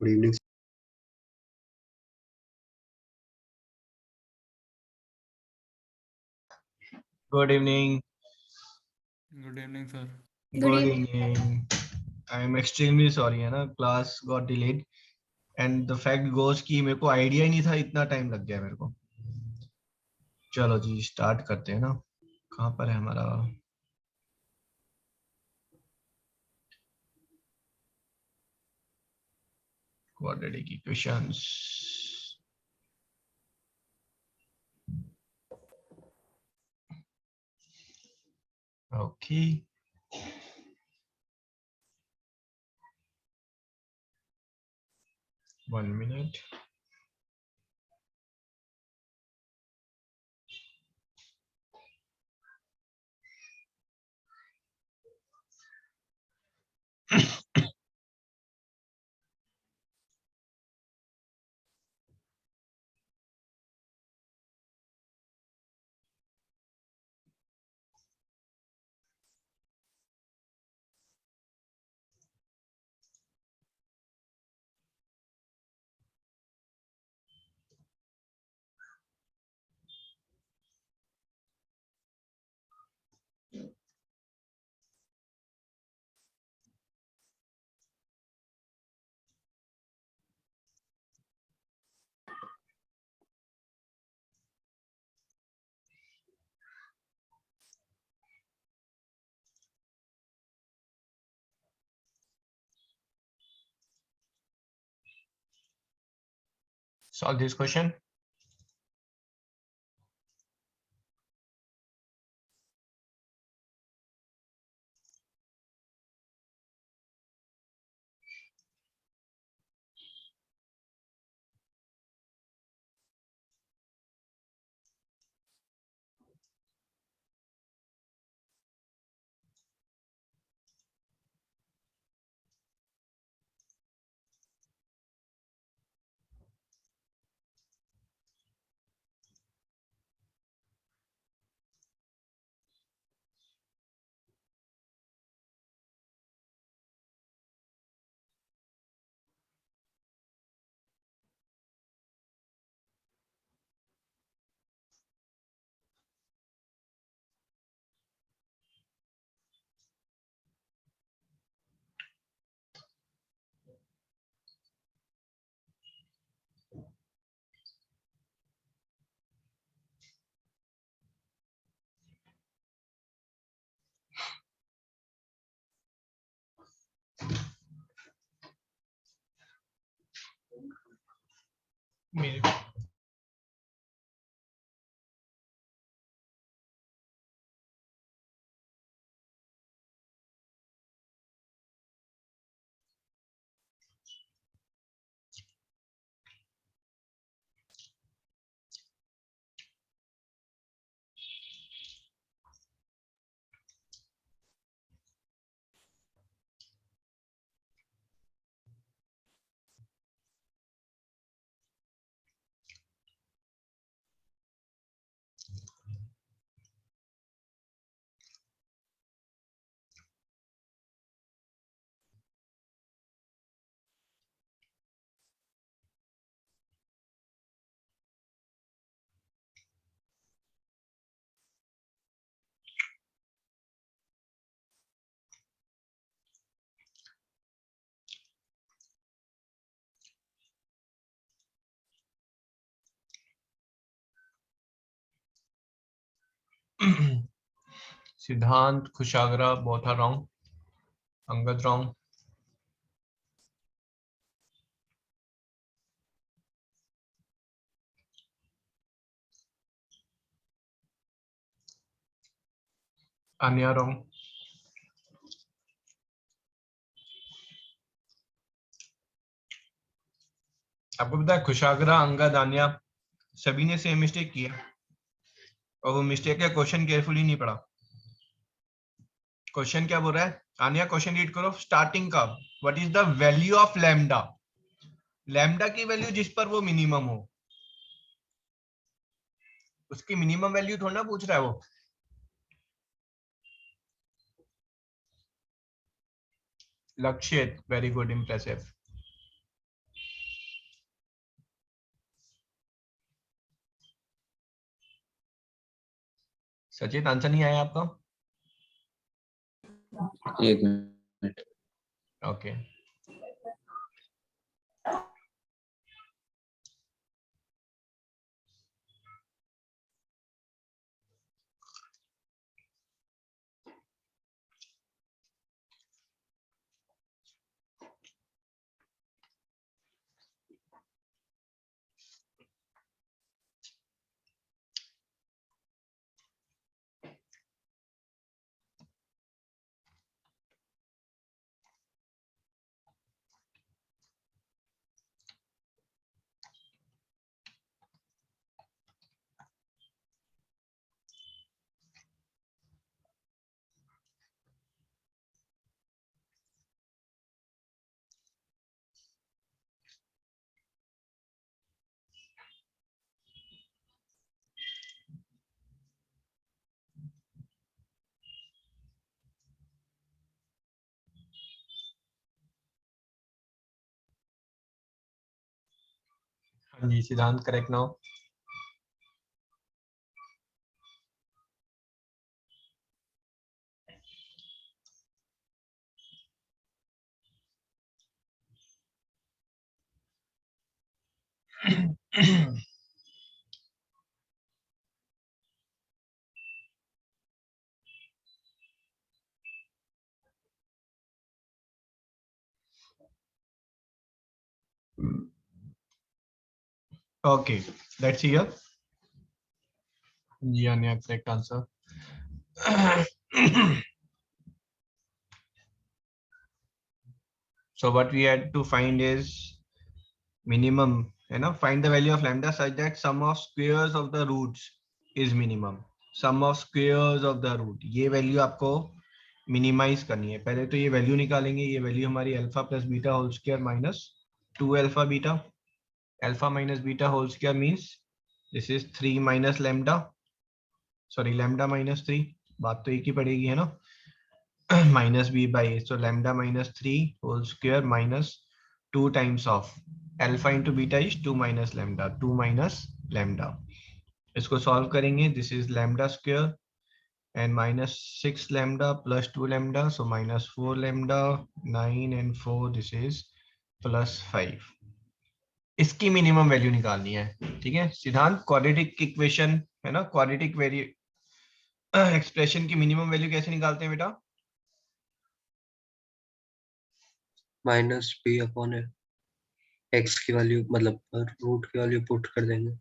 Good evening. Good evening. Good evening, sir. Good evening. I'm extremely sorry है ना, class got delayed and the fact goes कि मेरे को idea ही नहीं था, इतना time लग गया मेरे को. चलो जी start करते हैं ना. कहाँ पर है हमारा quadratic equations? Okay. One minute. Solve this question. मेरे Siddhant, Kushagra, both are wrong. Angad wrong. Anya wrong. आपको पता है कुशाग्रा, अंगद, आन्या सभी ने सेम मिस्टेक किया और वो मिस्टेक का क्वेश्चन केयरफुली नहीं पढ़ा। क्वेश्चन क्या बोल रहा है? आन्या क्वेश्चन रीड करो स्टार्टिंग का। What is the value of lambda? Lambda की वैल्यू जिस पर वो मिनिमम हो, उसकी मिनिमम वैल्यू थोड़ा ना पूछ रहा है वो। Lakshit, very good, impressive. Sachin answer नहीं आया आपका? एक मिनट। ओके हाँ जी, Siddhant correct now. Okay, let's see here. जी Anya, correct answer. So what we had to find is minimum, है ना? Find the value of lambda such that sum of squares of the roots is minimum. Sum of squares of the root, ये value आपको minimise करनी है। पहले तो ये value निकालेंगे। ये वैल्यू हमारी alpha plus beta whole square minus 2 alpha beta. Alpha minus beta whole square means this is 3 minus lambda, sorry lambda minus 3, बात तो एक ही पड़ेगी, है ना? minus b by a, so lambda minus 3 whole square minus 2 times of alpha into beta is 2 minus lambda, 2 minus lambda। इसको solve करेंगे। This is lambda square and minus 6 lambda plus 2 lambda, so minus 4 lambda, 9 and 4, this is plus 5। इसकी minimum value निकालनी है, ठीक है सिद्धांत? Quadratic equation है ना, क्वाड्रेटिक एक्सप्रेशन की मिनिमम वैल्यू कैसे निकालते हैं बेटा? माइनस बी अपॉन एक्स की वैल्यू, मतलब रूट की वैल्यू पुट कर देंगे।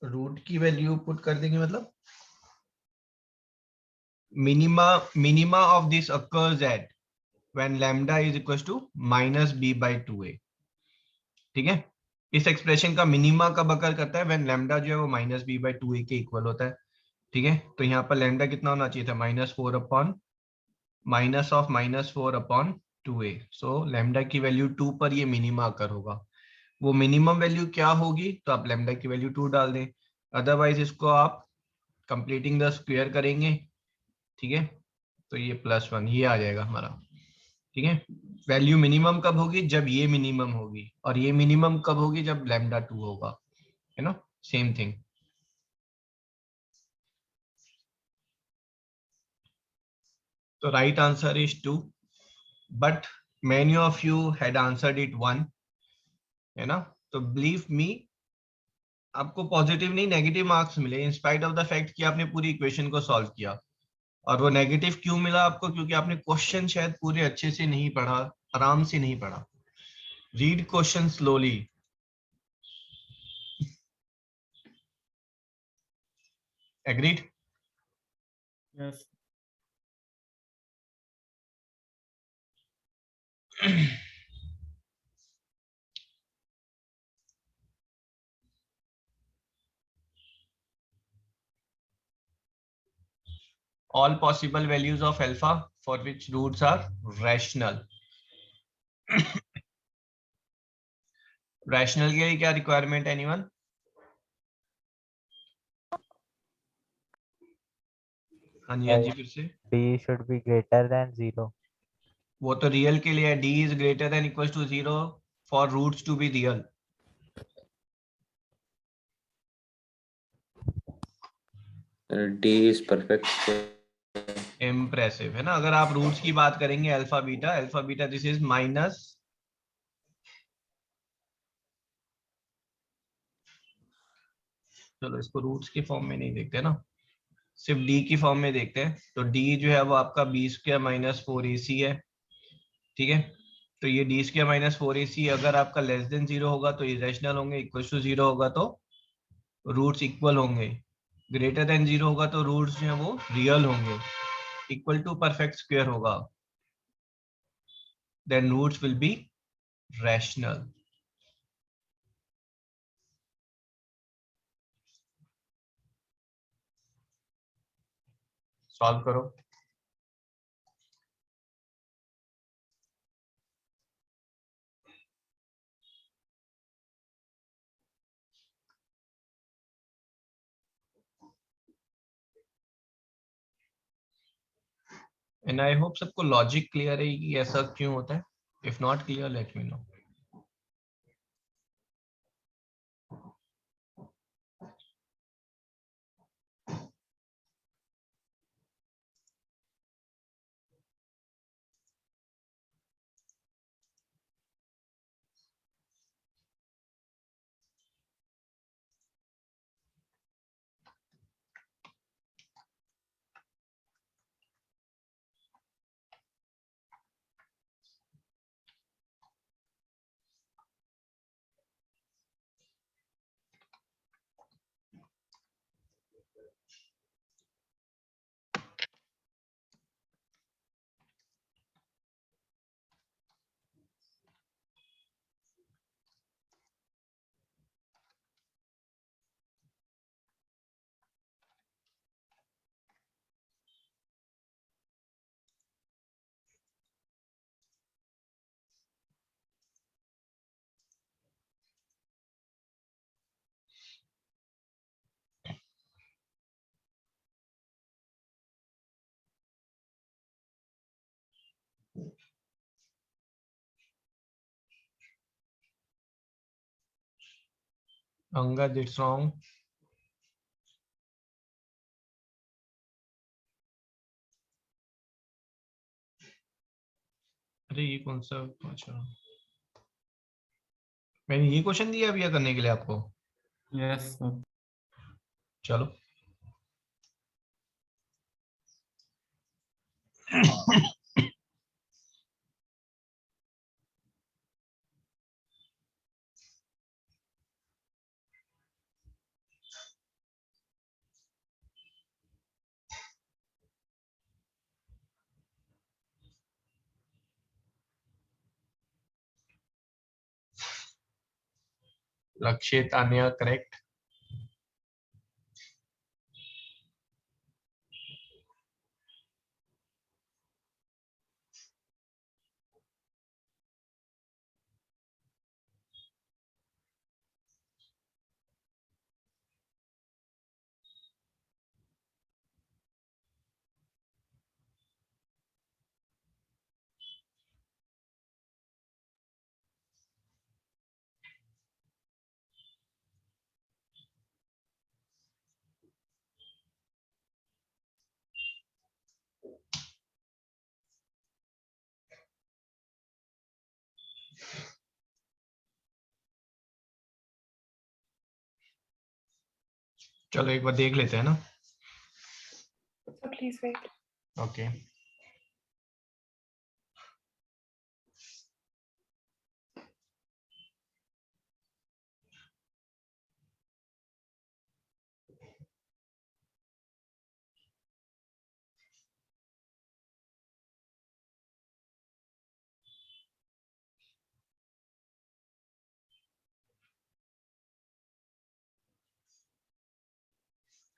रूट की वैल्यू पुट कर देंगे मतलब minima of this occurs at when lambda is equals to minus b by 2a। ठीक है, इस एक्सप्रेशन का मिनिमा कब अकर करता है? when lambda जो है वो माइनस बी बाई 2a के इक्वल होता है। ठीक है, तो यहाँ पर लैम्डा कितना होना चाहिए था? -4 upon minus of -4 upon 2a। So lambda की वैल्यू 2 पर ये मिनिमा अकर होगा। वो मिनिमम वैल्यू क्या होगी? तो आप लैम्डा की वैल्यू 2 डाल दें, अदरवाइज इसको आप कंप्लीटिंग द स्क्वायर करेंगे। ठीक है, तो ये +1 ये आ जाएगा हमारा। ठीक है, वैल्यू मिनिमम कब होगी? जब ये मिनिमम होगी, और ये मिनिमम कब होगी? जब लैम्डा 2 होगा, है ना? Same thing. तो right answer is 2, but many of you had answered it 1, है ना? तो बिलीव मी, आपको पॉजिटिव नहीं नेगेटिव मार्क्स मिले in spite of the fact कि आपने पूरी इक्वेशन को सॉल्व किया। और वो नेगेटिव क्यों मिला आपको? क्योंकि आपने क्वेश्चन शायद पूरे अच्छे से नहीं पढ़ा, आराम से नहीं पढ़ा। Read question slowly. Agreed? Yes. All possible values of alpha for which roots are rational. Rational के लिए क्या रिक्वायरमेंट है एनीवन? हाँ जी, हाँ जी, फिर से D should be greater than 0. वो तो रियल के लिए है. D is greater than equals to 0 for roots to be real. D is perfect. Impressive है ना. अगर आप रूट्स की बात करेंगे alpha beta this is minus, चलो इसको रूट्स की फॉर्म में नहीं देखते ना, सिर्फ डी की फॉर्म में देखते हैं. तो डी जो है वो आपका बी स्क्वायर माइनस 4ac है. ठीक है, तो ये डी स्क्वायर माइनस 4ac अगर आपका लेस देन 0 होगा तो इरेशनल होंगे, इक्वल टू 0 होगा तो रूट्स इक्वल होंगे, ग्रेटर देन 0 होगा तो रूट्स जो है वो रियल होंगे, इक्वल टू परफेक्ट स्क्वायर होगा, then roots will be rational. Solve करो. एंड आई होप सबको लॉजिक क्लियर है कि ऐसा क्यों होता है. If not clear let me know. Angad, it's wrong. अरे ये कौन सा, अच्छा मैंने ये क्वेश्चन दिया अभी करने के लिए आपको. Yes, sir. चलो. लक्ष्य तान्या करेक्ट. चलो एक बार देख लेते हैं ना. So please wait. ओके.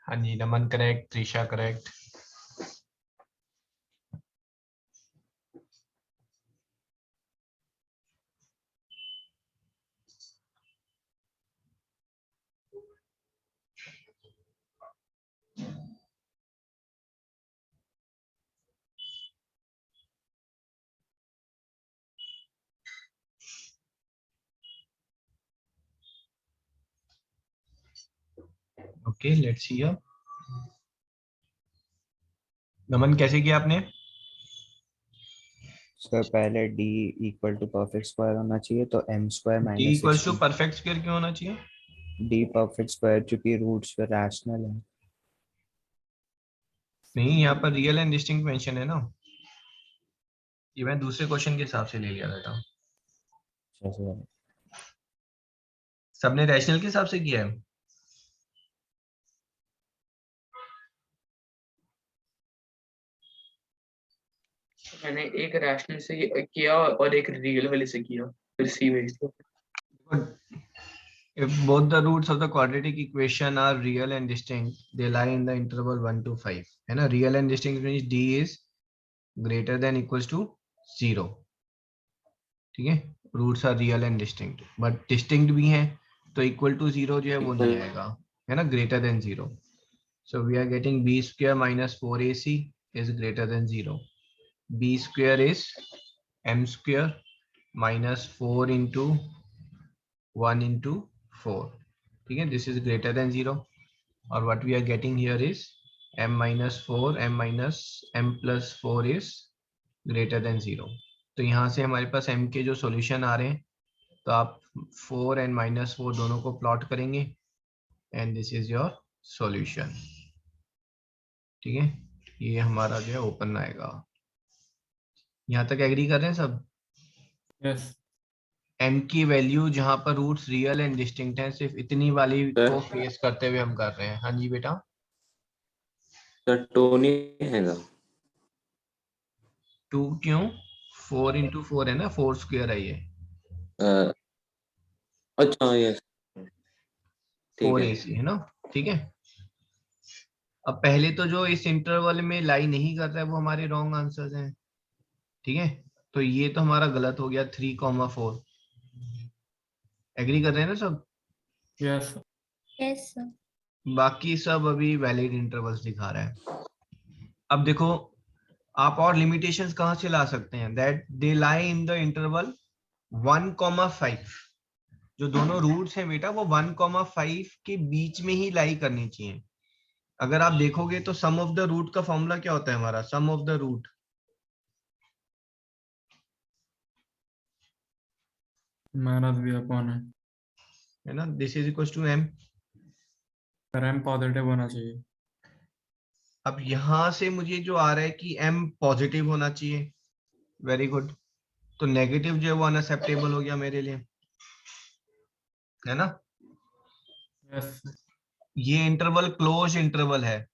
हाँ जी, Naman correct, Trisha correct. Okay, let's see अब। नमन कैसे किया आपने? सर पहले d equal to perfect square होना चाहिए तो m square D minus equals to 16 perfect square क्यों होना चाहिए? d परफेक्ट स्क्वायर चूंकि रूट्स पे रैशनल है। नहीं, यहाँ पर रियल एंड डिस्टिंक्ट मेंशन है ना। ये मैं दूसरे क्वेश्चन के हिसाब से ले लिया था। सर सबने रैशनल के हिसाब से किया है। मैंने एक रैशनल से किया और एक रियल वाले से किया, फिर सी भेज दो। If both the roots of the quadratic equation are real and distinct, they lie in the interval 1 to 5. है ना, real and distinct means d is greater than equals to 0. ठीक है, roots are real and distinct, but distinct भी हैं तो equal to 0 जो है वो नहीं आएगा, है ना, greater than 0. So we are getting b square minus 4ac is greater than 0. b square is m square minus 4 into 1 into 4. ठीक है, दिस इज ग्रेटर देन 0. और what we are getting here is m minus 4, m minus m plus 4 is greater than 0. तो यहाँ से हमारे पास m के जो solution आ रहे हैं, तो आप 4 and -4 दोनों को प्लॉट करेंगे and this is your solution. ठीक है, ये हमारा जो है ओपन आएगा. यहाँ तक एग्री कर रहे हैं सब? यस m की वैल्यू जहां पर रूट्स रियल एंड डिस्टिंक्ट हैं, सिर्फ इतनी वाली को फेस करते हुए हम कर रहे हैं. हाँ जी बेटा. सर टोनी हैगा 2 क्यों? 4 into 4 है ना, 4 स्क्वायर है ये. अच्छा यस ठीक 4 है AC है ना. ठीक है, अब पहले तो जो इस इंटरवल में लाई नहीं कर रहा है वो हमारे रॉन्ग आंसर्स हैं. ठीक है, तो ये तो हमारा गलत हो गया 3,4. एग्री कर रहे हैं ना सब? Yes Yes, sir. बाकी सब अभी वैलिड इंटरवल्स दिखा रहा है. अब देखो, आप और लिमिटेशंस कहां से ला सकते हैं? That they lie in the interval 1,5. जो दोनों रूट्स हैं बेटा वो 1,5 के बीच में ही लाई करनी चाहिए. अगर आप देखोगे तो सम ऑफ द रूट का फॉर्मूला क्या होता है हमारा? Sum of the root minus B upon है ना, this is equal to m. है, m पॉजिटिव होना चाहिए. अब यहां से मुझे जो आ रहा है कि m पॉजिटिव होना चाहिए. Very good. तो नेगेटिव जो है वो अनएक्सेप्टेबल हो गया मेरे लिए, है ना. यस ये इंटरवल क्लोज इंटरवल है.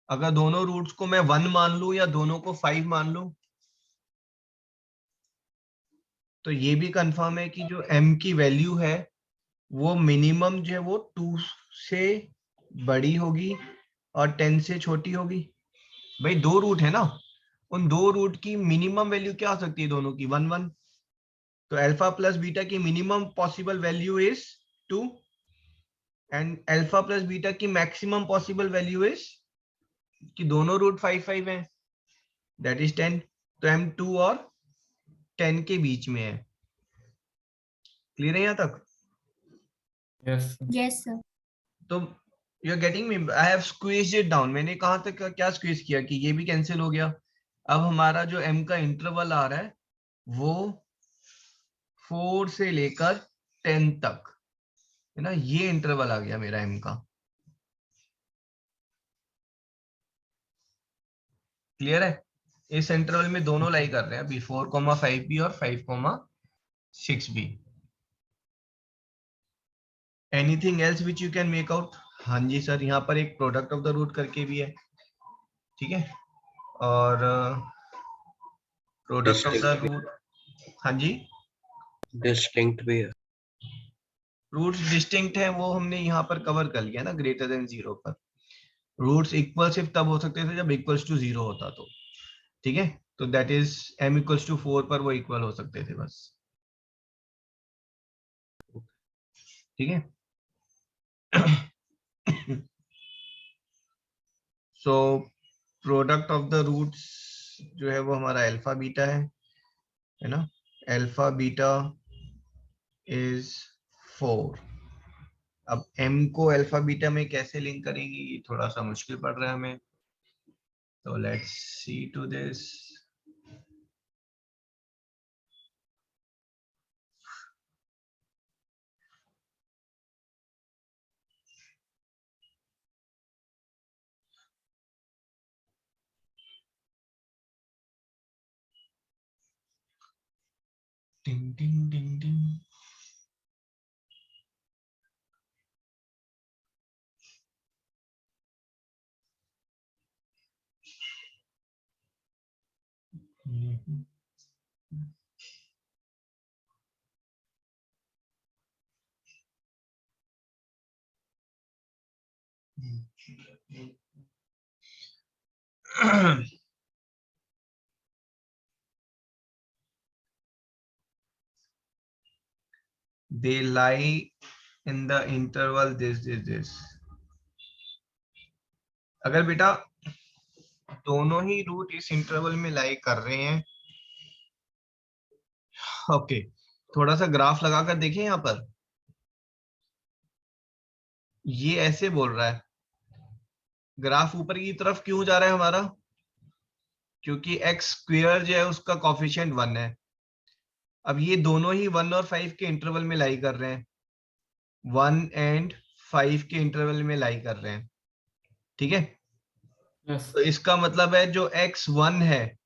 अगर दोनों रूट्स को मैं 1 मान लूं या दोनों को 5 मान लूं, तो ये भी कंफर्म है कि जो m की वैल्यू है वो मिनिमम जो है वो 2 से बड़ी होगी और 10 से छोटी होगी. भाई दो रूट है ना, उन दो रूट की मिनिमम वैल्यू क्या हो सकती है दोनों की? 1 1. तो अल्फा प्लस बीटा की minimum possible value is 2 and alpha plus beta की मैक्सिमम पॉसिबल वैल्यू इज कि दोनों रूट 5 5 हैं, दैट इज 10. तो m 2 और 10 के बीच में है. क्लियर है यहाँ तक? Yes Yes, sir. तो you are getting me. I have squeezed it down. मैंने कहां तक क्या स्क्वीज किया कि ये भी कैंसिल हो गया. अब हमारा जो m का इंटरवल आ रहा है वो 4 से लेकर 10 तक है ना, ये इंटरवल आ गया मेरा m का. क्लियर है? इस इंटरवल में दोनों लाई कर रहे हैं अभी, 4,5 भी और 5,6 भी. Anything else which you can make out? हाँ जी सर, यहाँ पर एक प्रोडक्ट ऑफ द रूट करके भी है. ठीक है, और प्रोडक्ट ऑफ द रूट. हाँ जी, डिस्टिंक्ट भी है. रूट्स डिस्टिंक्ट है वो हमने यहाँ पर कवर कर लिया ना, ग्रेटर देन 0 पर। रूट्स इक्वल सिर्फ तब हो सकते थे जब इक्वल्स टू 0 होता तो, ठीक है। तो that is m equals to 4 पर वो इक्वल हो सकते थे बस, ठीक है। So product of the roots जो है वो हमारा अल्फा बीटा है ना। Alpha beta is 4। अब m को अल्फा बीटा में कैसे लिंक करेंगे, ये थोड़ा सा मुश्किल पड़ रहा है हमें, तो let's see to this. Ding ding ding ding. They lie in the interval this. अगर बेटा दोनों ही रूट इस इंटरवल में लाई कर रहे हैं, ओके, थोड़ा सा ग्राफ लगाकर देखें यहाँ पर। ये ऐसे बोल रहा है, ग्राफ ऊपर की तरफ क्यों जा रहा है हमारा, क्योंकि एक्स स्क्वायर जो है उसका कॉफिशिएंट 1 है। अब ये दोनों ही 1 और 5 के इंटरवल में लाई कर रहे हैं, 1 एंड 5 के इंटरवल में लाई कर रहे हैं, ठीक है। यस तो इसका मतलब है जो x1 है,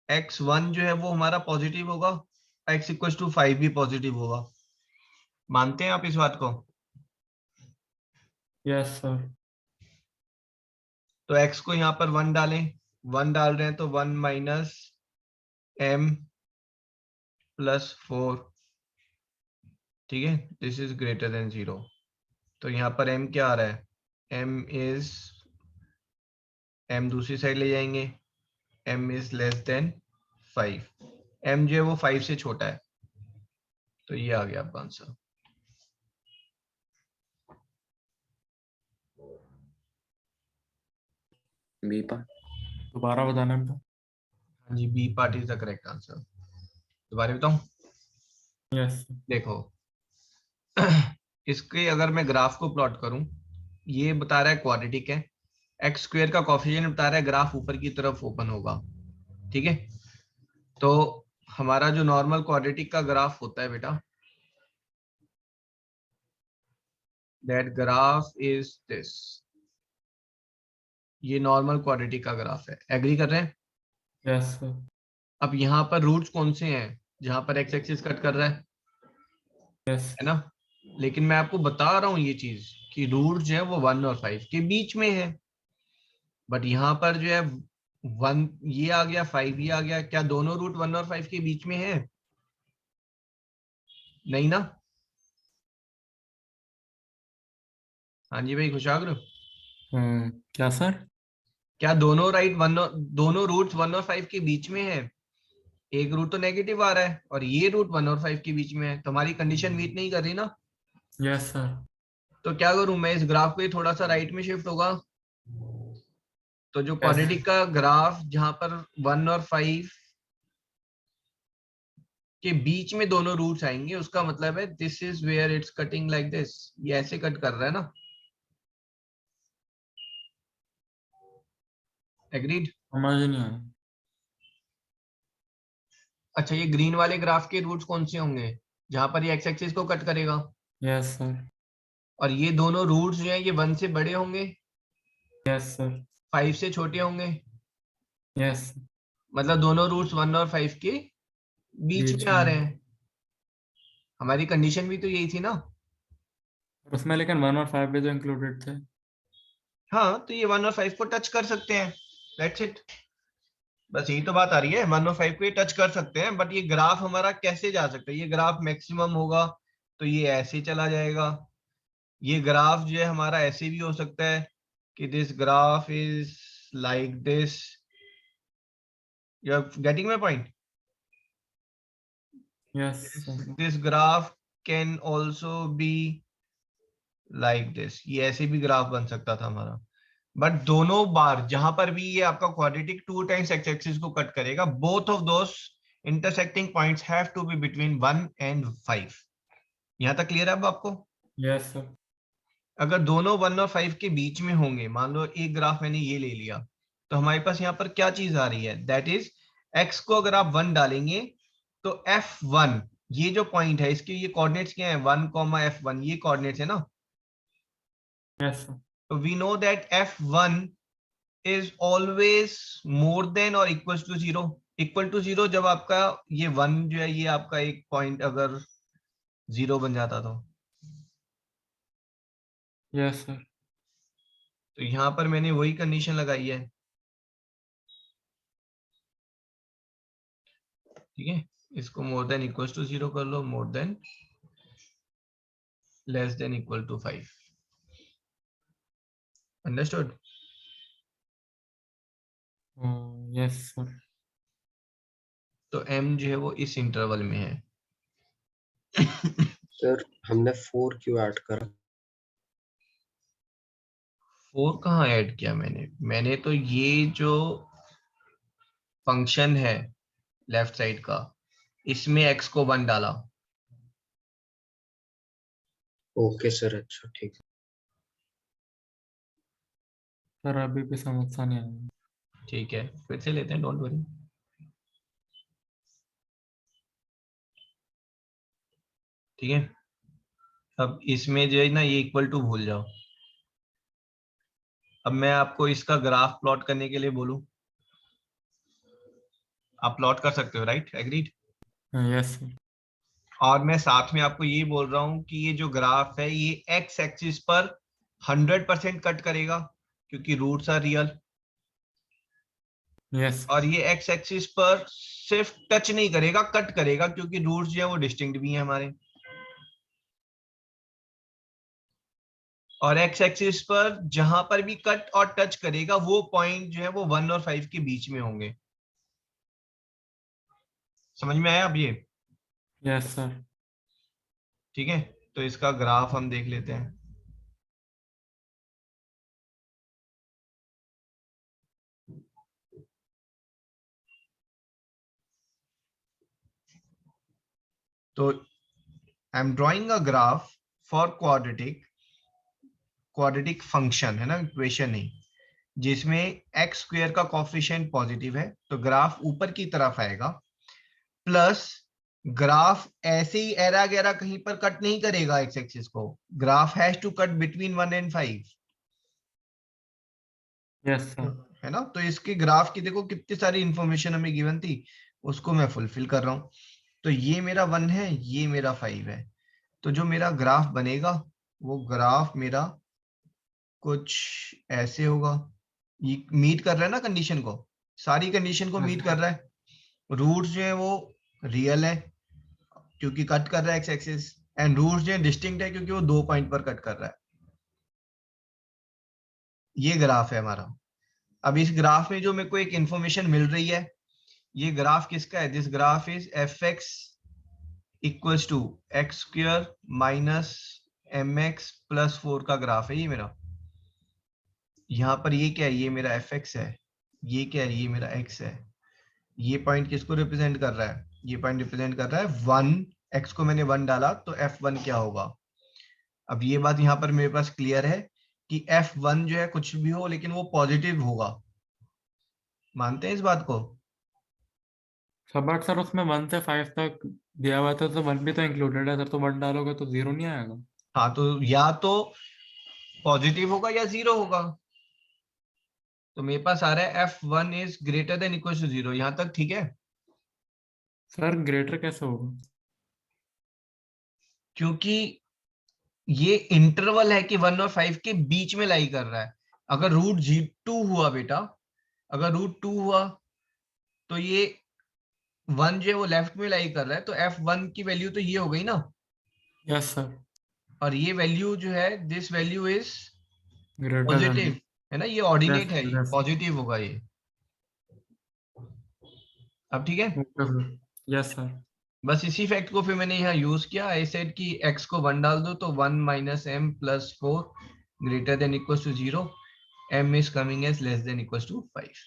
x1 जो है वो हमारा पॉजिटिव होगा, x इक्वल टू 5 भी पॉजिटिव होगा। मानते हैं आप इस बात को? Yes sir. तो x को यहाँ पर 1 डालें, 1 डाल रहे हैं तो 1 माइनस m प्लस 4, ठीक है। This is greater than 0। तो यहाँ पर m क्या आ रहा है, m दूसरी साइड ले जाएंगे, m is less than 5। m जो है वो 5 से छोटा है, तो ये आ गया आपका आंसर। B part. दोबारा बताना है हाँ जी, B part is the correct answer. दोबारा बताऊं? यस देखो इसके अगर मैं ग्राफ को प्लॉट करूं, ये बता रहा है क्वाड्रेटिक है, एक्स स्क्वायर का कोफिशिएंट बता रहा है ग्राफ ऊपर की तरफ ओपन होगा, ठीक है। तो हमारा जो नॉर्मल क्वाड्रेटिक का ग्राफ होता है बेटा, दैट ग्राफ इज दिस। ये नॉर्मल क्वाड्रेटिक का ग्राफ है, एग्री कर रहे हैं? Yes sir. अब यहाँ पर रूट्स कौन से हैं जहां पर एक्स एक्सिस कट कर रहा है यस ना। लेकिन मैं आपको बता रहा हूँ ये चीज कि रूट जो है वो 1 और 5 के बीच में है, बट यहाँ पर जो है 1 ये आ गया, 5 ये आ गया, क्या दोनों रूट 1 और 5 के बीच में है? नहीं ना। हाँ जी भाई खुशाग्र, क्या सर? क्या दोनों रूट्स 1 और 5 के बीच में है? एक रूट तो नेगेटिव आ रहा है और ये रूट 1 और 5 के बीच में है, तो हमारी कंडीशन मीट नहीं कर रही ना। Yes sir. तो क्या करूं मैं, इस ग्राफ को थोड़ा सा राइट में शिफ्ट होगा, तो जो क्वाड्रेटिक का ग्राफ जहां पर 1 और 5 के बीच में दोनों रूट्स आएंगे, उसका मतलब है this is where it's cutting like this. ये ऐसे कट कर रहा है ना, एग्रीड? समझ नहीं आया। अच्छा, ये ग्रीन वाले ग्राफ के रूट्स कौन से होंगे, जहां पर ये एक्स एक्सिस को कट करेगा, यस सर। और ये दोनों रूट्स जो हैं ये 1 से बड़े होंगे, यस सर। 5 से छोटे होंगे, यस मतलब दोनों रूट्स 1 और 5 के बीच में आ रहे हैं। हमारी कंडीशन भी तो यही थी ना। उसमें लेकिन 1 और 5 भी तो इंक्लूडेड थे। हाँ, तो ये 1 और 5 को टच कर सकते हैं, दैट्स इट। बस यही तो बात आ रही है, 1 और 5 को ये टच कर सकते हैं, बट ये ग्राफ हमारा कैसे जा सकता है? ये ग्राफ मैक्सिमम होगा तो ये ऐसे चला जाएगा, ये ग्राफ जो है हमारा ऐसे भी हो सकता है कि this graph is like this. You are getting my point? Yes, sir. This graph can also be like this, ये ऐसे भी ग्राफ बन सकता था हमारा। बट दोनों बार जहां पर भी ये आपका क्वाड्रेटिक 2 टाइम्स एक्स एक्सिस को कट करेगा, both of those intersecting points have to be between 1 and 5। यहां तक क्लियर है अब आपको? Yes, sir. अगर दोनों 1 और 5 के बीच में होंगे, मान लो एक ग्राफ मैंने ये ले लिया, तो हमारे पास यहाँ पर क्या चीज आ रही है? दैट इज x को अगर आप 1 डालेंगे तो f1, ये जो पॉइंट है इसके ये कोऑर्डिनेट्स क्या है? 1, f1, ये कोऑर्डिनेट्स है ना। Yes, sir. तो we know that f1 is always more than or equals to 0। Equal to 0 जब आपका ये 1 जो है, ये आपका एक पॉइंट अगर 0 बन जाता Yes, sir. तो यहां पर मैंने वही कंडीशन लगाई है, ठीक है। इसको मोर देन इक्वल्स टू 0 कर लो, more than less than equal to 5। Understood? Yes, sir. तो m जो है वो इस इंटरवल में है। सर हमने 4 क्यों ऐड करा? 4 कहाँ ऐड किया मैंने तो ये जो फंक्शन है लेफ्ट साइड का, इसमें x को 1 डाला। ओके सर, अच्छा ठीक है। सर अभी भी समझ सा नहीं आया। ठीक है, फिर से लेते हैं, डोंट वरी। ठीक है, अब इसमें जो है ना ये इक्वल टू भूल जाओ। अब मैं आपको इसका ग्राफ प्लॉट करने के लिए बोलूं, आप प्लॉट कर सकते हो, राइट? एग्रीड? Yes, sir. और मैं साथ में आपको ये बोल रहा हूं कि ये जो ग्राफ है ये एक्स एक्सिस पर 100% कट करेगा क्योंकि रूट्स आर रियल, Yes. और ये एक्स एक्सिस पर सिर्फ टच नहीं करेगा, कट करेगा, क्योंकि रूट्स जो है वो डिस्टिंक्ट भी हैं हमारे। और एक्स एक्सिस पर जहां पर भी कट और टच करेगा वो पॉइंट जो है वो 1 और 5 के बीच में होंगे। समझ में आया अब ये? Yes, sir. ठीक है, तो इसका ग्राफ हम देख लेते हैं। तो I am drawing a graph for quadratic function है ना, इक्वेशन नहीं, जिसमें एक्स स्क्वायर का कोफिशिएंट पॉजिटिव है, तो ग्राफ ऊपर की तरफ आएगा, प्लस ग्राफ ऐसे ही एरा गैरा कहीं पर कट नहीं करेगा एक्स एक्सिस को, graph has to cut between 1 and 5। Yes, sir. है ना। तो इसके ग्राफ की देखो कितनी सारी इंफॉर्मेशन हमें गिवन थी, उसको मैं फुलफिल कर रहा हूं। तो ये मेरा 1 है, ये मेरा 5 है, तो जो मेरा ग्राफ बनेगा वो ग्राफ मेरा कुछ ऐसे होगा। ये मीट कर रहा है ना कंडीशन को, सारी कंडीशन को मीट कर रहा है। रूट्स जो है वो रियल है क्योंकि कट कर रहा है एक्स एक्सिस, एंड रूट्स जो है डिस्टिंक्ट है क्योंकि वो 2 पॉइंट पर कट कर रहा है। ये ग्राफ है हमारा। अब इस ग्राफ में जो मेरे को एक इंफॉर्मेशन मिल रही है, ये ग्राफ किसका है? This graph is F X equals to X square minus M X plus 4 का ग्राफ है ये मेरा। यहाँ पर ये क्या है? ये मेरा एफ एक्स है, ये क्या है? ये मेरा एक्स है। ये पॉइंट किसको रिप्रेजेंट कर रहा है? ये पॉइंट रिप्रेजेंट कर रहा है 1, एक्स को मैंने 1 डाला तो f1 क्या होगा? अब ये बात यहाँ पर मेरे पास क्लियर है कि f1 जो है कुछ भी हो लेकिन वो पॉजिटिव होगा। मानते हैं इस बात को? बट सर उसमें 1 से 5 तक दिया हुआ था, तो 1 भी तो इंक्लूडेड है सर, तो 1 डालोगे तो 0 नहीं आएगा? हाँ, तो या तो पॉजिटिव होगा या 0 होगा। तो मेरे पास आ रहा है f1 is greater than equal to 0। यहाँ तक ठीक है? सर ग्रेटर कैसे होगा? क्योंकि ये इंटरवल है कि 1 और 5 के बीच में लाई कर रहा है। अगर रूट G2 हुआ बेटा, अगर रूट 2 हुआ तो ये 1 जो है वो लेफ्ट में लाई कर रहा है, तो f1 की वैल्यू तो ये हो गई ना, यस सर, और ये वैल्यू जो है this value is greater positive, then, है ना, ये ऑर्डिनेट है, ये यस पॉजिटिव होगा ये। अब ठीक है, ओके सर, यस सर, बस इसी फैक्ट को फिर मैंने यहाँ यूज किया। आई सेड कि x को 1 डाल दो तो 1 minus m plus 4 greater than equal to 0, m is coming as less than equal to 5।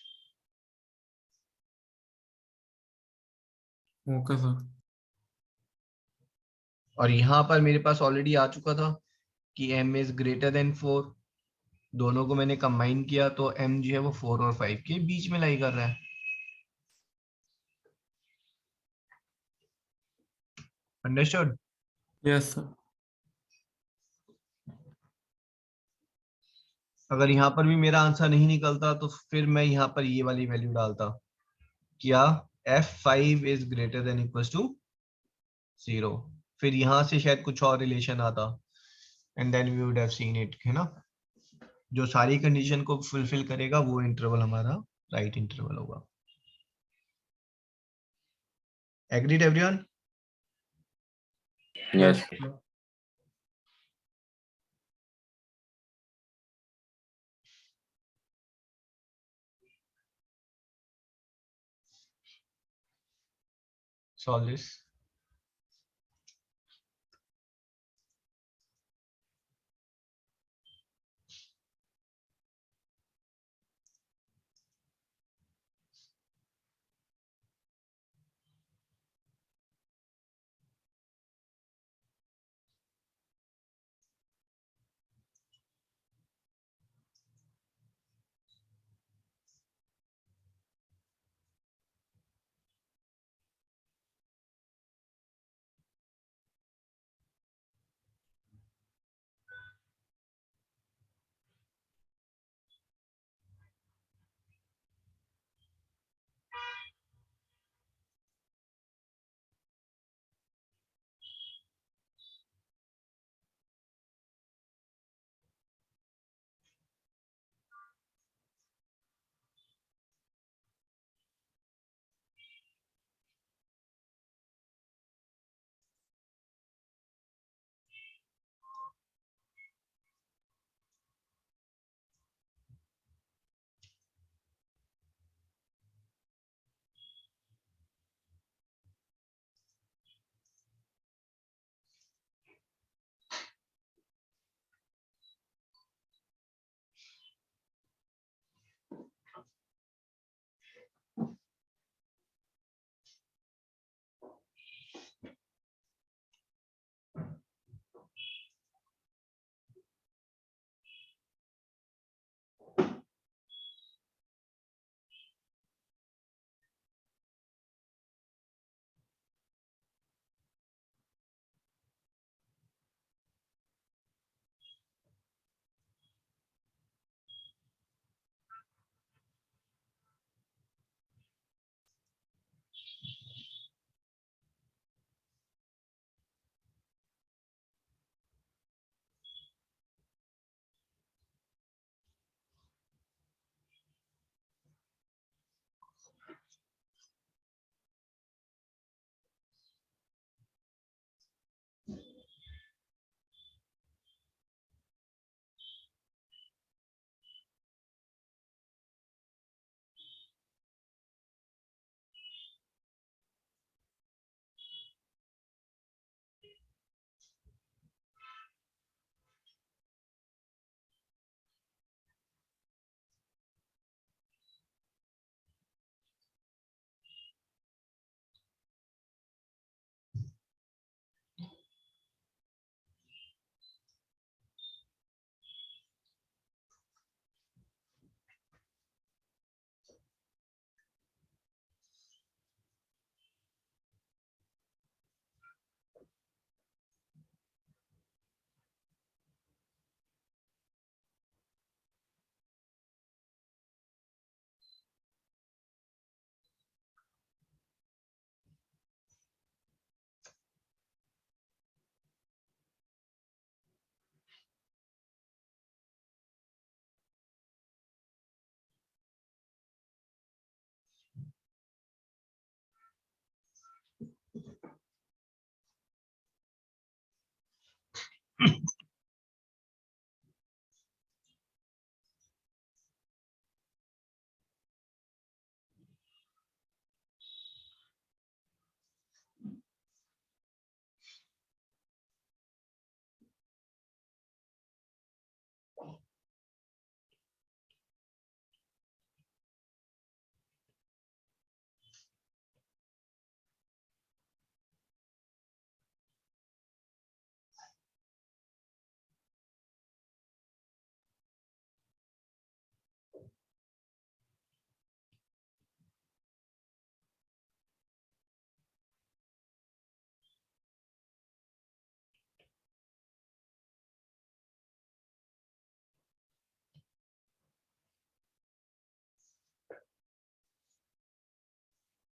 Okay sir, और यहाँ पर मेरे पास ऑलरेडी आ चुका था कि m इज ग्रेटर देन 4, दोनों को मैंने कंबाइन किया तो m जो है वो 4 और 5 के बीच में लाई कर रहा है। अंडरस्टूड? यस सर, अगर यहाँ पर भी मेरा आंसर नहीं निकलता तो फिर मैं यहाँ पर ये वाली वैल्यू डालता, क्या f5 is greater than equal to 0, फिर यहाँ से शायद कुछ और रिलेशन आता, and then we would have seen it, है ना। जो सारी कंडीशन को फुलफिल करेगा वो इंटरवल हमारा राइट इंटरवल होगा। Agreed everyone? Yes yes. Sir. Solve this.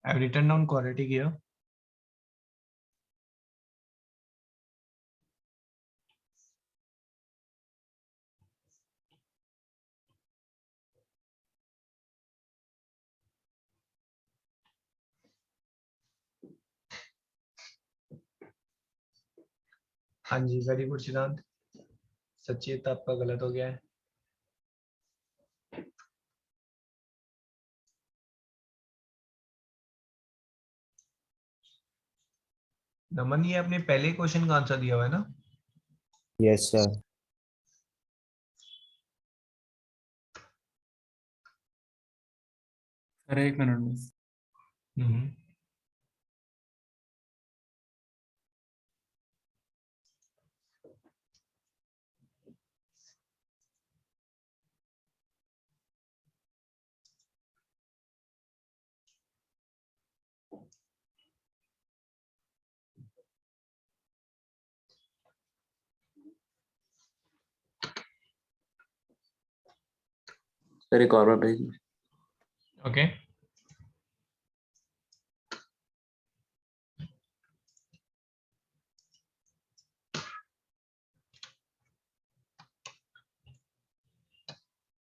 I've written down quadratic here. हाँ जी, वेरी गुड सिद्धांत। सचेत आपका गलत हो गया है। नमन, ये आपने पहले क्वेश्चन का आंसर दिया हुआ है ना? Yes sir. सर 1 मिनट बस। सर एक और बार भेजिए। ओके।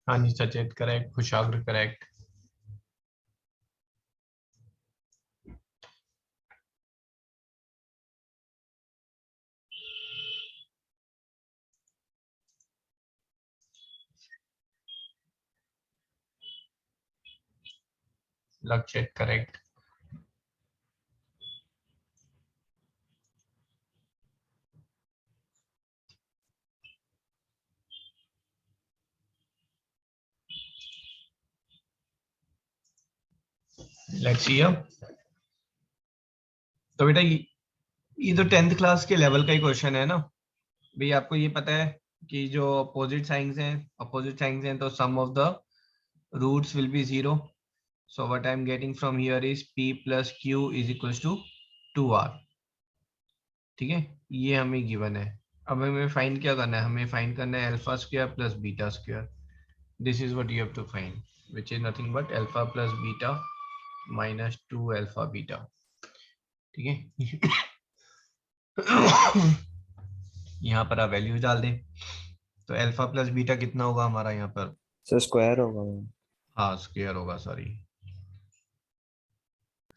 हाँ जी सचेत करेक्ट, कुशाग्र करेक्ट। लक्षित करेक्ट। लेट्स सी अब। तो बेटा ये तो 10th क्लास के लेवल का ही क्वेश्चन है ना भाई। आपको ये पता है कि जो अपोजिट साइंस हैं तो sum of the roots will be 0। So what I am getting from here is p plus q is equals to 2r। ठीक है, ये हमें गिवन है। अब हमें फाइंड क्या करना है? हमें फाइंड करना है alpha square plus beta square. This is what you have to find, which is nothing but alpha plus beta minus 2 alpha beta. ठीक है। यहाँ पर आप वैल्यू डाल दें तो अल्फा प्लस बीटा कितना होगा हमारा यहाँ पर? सर स्क्वायर होगा। हाँ स्क्वायर होगा, सॉरी।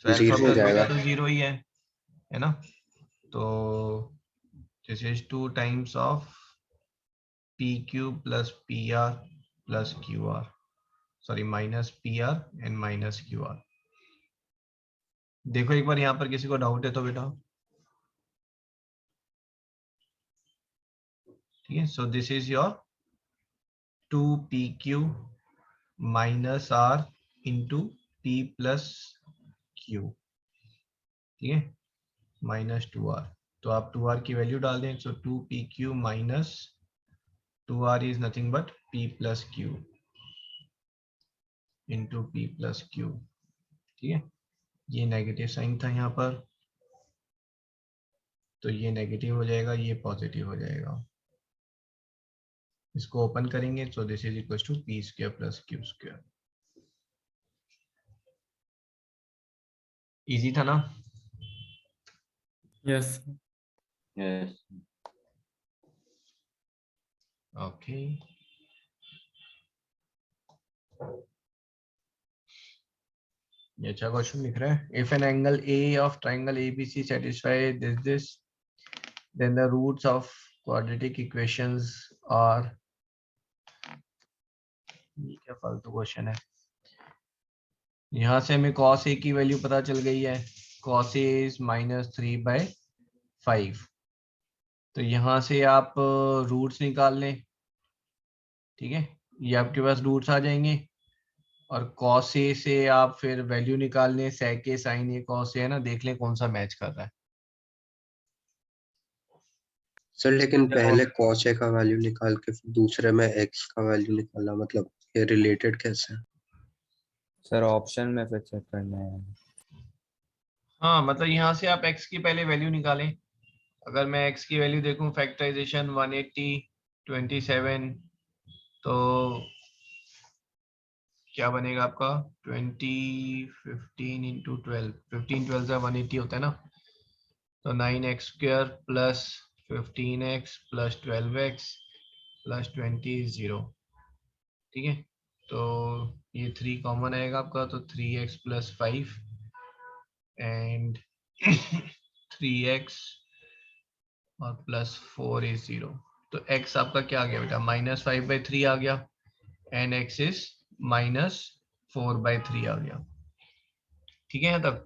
तो जीरो अल्फा हो प्लस बीटा जाएगा। तो 0 ही है ना? तो this is 2 times of P Q plus P R plus Q R, sorry minus P R and minus Q R. देखो एक बार यहाँ पर किसी को डाउट है तो बेटा। ठीक है, so this is your 2pq minus R into P plus Q. ठीक है, माइनस 2r। तो आप 2r की वैल्यू डाल दें। सो 2pq minus 2r is nothing but p plus Q into p plus Q. ठीक है, ये नेगेटिव साइन था यहाँ पर, तो ये नेगेटिव हो जाएगा, ये पॉजिटिव हो जाएगा। इसको ओपन करेंगे तो this is equal to P square plus Q square. Easy था ना? यस। यस। ओके। ये अच्छा क्वेश्चन लिख रहा है। If an angle A of triangle ABC satisfy this then the roots of quadratic equations are, ये क्या फालतू क्वेश्चन है। यहाँ से हमें cos a की वैल्यू पता चल गई है, cos a इज -3/5। तो यहाँ से आप रूट्स निकाल लें, ठीक है, ये आपके पास रूट्स आ जाएंगे। और cos a से आप फिर वैल्यू निकाल लें, sec a sin a cos a, है ना, देख लें कौन सा मैच कर रहा है। सर लेकिन पहले cos a का वैल्यू निकाल के फिर दूसरे में x का वैल्यू निकाला, मतलब ये रिलेटेड कैसे है? सर ऑप्शन में फिर चेक करना है। हाँ, मतलब यहाँ से आप x की पहले वैल्यू निकालें। अगर मैं x की वैल्यू देखूं, फैक्टराइजेशन 180 27, तो क्या बनेगा आपका 20 15 इंटू 12, 15 12 से 180 होता है ना, तो 9x² plus 15x plus 12x plus 20 0, ठीक है। तो ये 3 कॉमन आएगा आपका, तो 3x प्लस 5 एंड 3x और प्लस 4 इज 0। तो x आपका क्या आ गया बेटा, -5/3 आ गया, एंड x इज -4/3 आ गया, ठीक है यहाँ तक।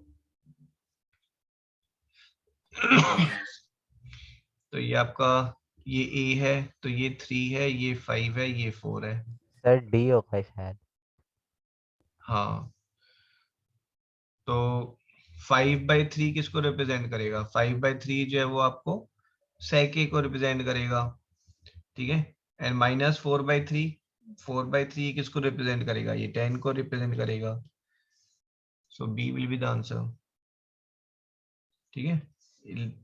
तो ये आपका, ये a है, तो ये 3 है, ये 5 है, ये 4 है। सर डी होगा शायद। हाँ, तो 5/3 किसको रिप्रेजेंट करेगा, 5/3 जो है वो आपको sec a को रिप्रेजेंट करेगा, ठीक है। एंड -4/3, 4/3 किसको रिप्रेजेंट करेगा, ये 10 को रिप्रेजेंट करेगा। So B will be the answer, ठीक है।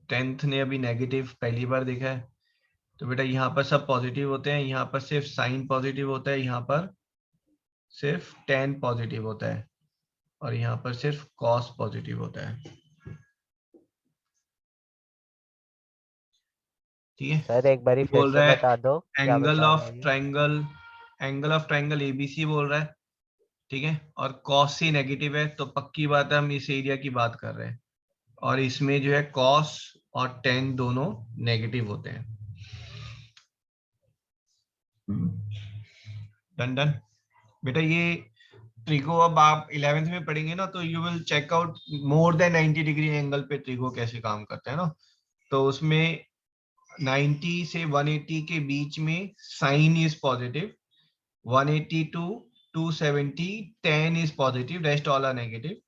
10th ने अभी नेगेटिव पहली बार देखा है, तो बेटा यहाँ पर सब पॉजिटिव होते हैं, यहाँ पर सिर्फ साइन पॉजिटिव होता है, यहाँ पर सिर्फ 10 पॉजिटिव होता है, और यहाँ पर सिर्फ कॉस पॉजिटिव होता है, ठीक है। सर एक बारी फिर बोल से रहा बता है दो क्या एंगल बता रहे ऑफ हैं ये। Triangle, angle of triangle ABC बोल रहा है, ठीक है। और कॉस सी नेगेटिव है, तो पक्की बात है हम इस एरिया की बात कर रहे हैं, और इसमें जो है कॉस और टेन दोनों नेगेटिव होते हैं। डन डन बेटा, ये ट्रिगो अब आप 11th में पढ़ेंगे ना, तो you will check out more than 90 degree angle पे ट्रिगो कैसे काम करता है ना। तो उसमें 90 से 180 के बीच में sine is positive, 180 to 270 10 is positive, rest all are negative.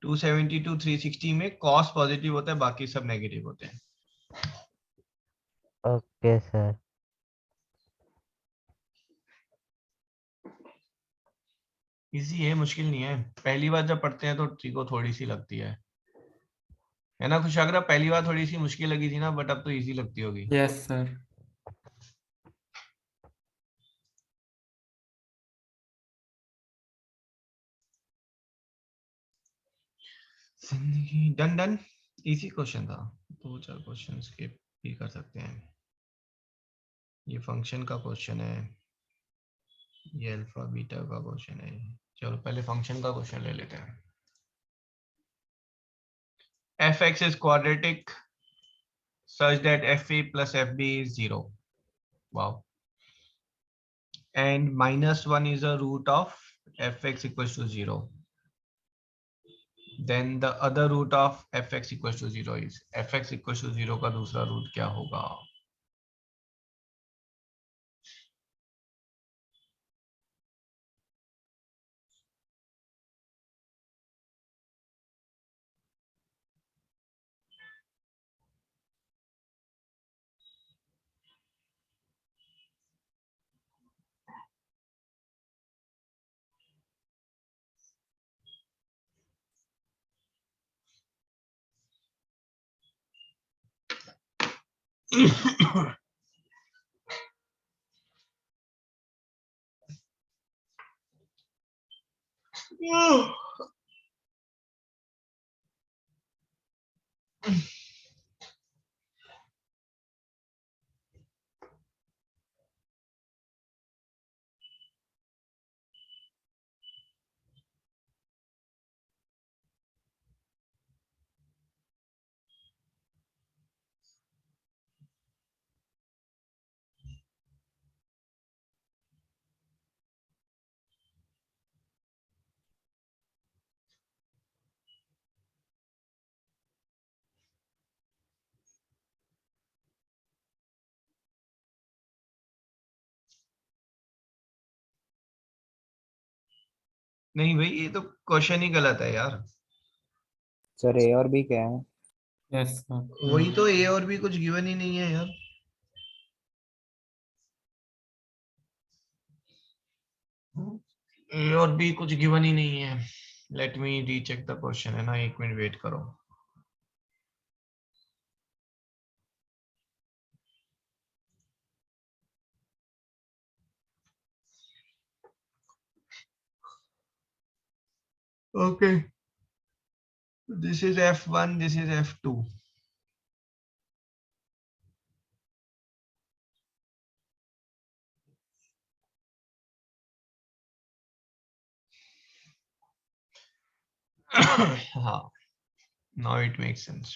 270 to 360 में कॉस पॉजिटिव होता है, बाकी सब नेगेटिव होते हैं। Okay sir. इजी है, मुश्किल नहीं है। पहली बार जब पढ़ते हैं तो ट्रिको थोड़ी सी लगती है ना खुशागरा, पहली बार थोड़ी सी मुश्किल लगी थी ना, बट अब तो इजी लगती होगी। Yes sir. जिंदगी डन डन, इजी क्वेश्चन था, 2 4 क्वेश्चन स्किप भी कर सकते हैं। ये फंक्शन का क्वेश्चन है, ये अल्फा बीटा का क्वेश्चन है। चलो पहले फंक्शन का क्वेश्चन ले लेते हैं। f(x) is quadratic such that fa plus fb is 0. Wow. And -1 is a root of f(x) equals to 0. Then the other root of f(x) equals to 0 is f(x) equals to 0 का दूसरा root क्या होगा। नहीं भाई, ये तो question ही गलत है यार। सर ए और बी क्या है? Yes sir. वही तो, ए और भी कुछ गिवन ही नहीं है यार। ए और बी कुछ गिवन ही नहीं है। Let me recheck the question, है ना, 1 मिनट वेट करो। Okay, this is F1, this is F2। हाँ, now it makes sense.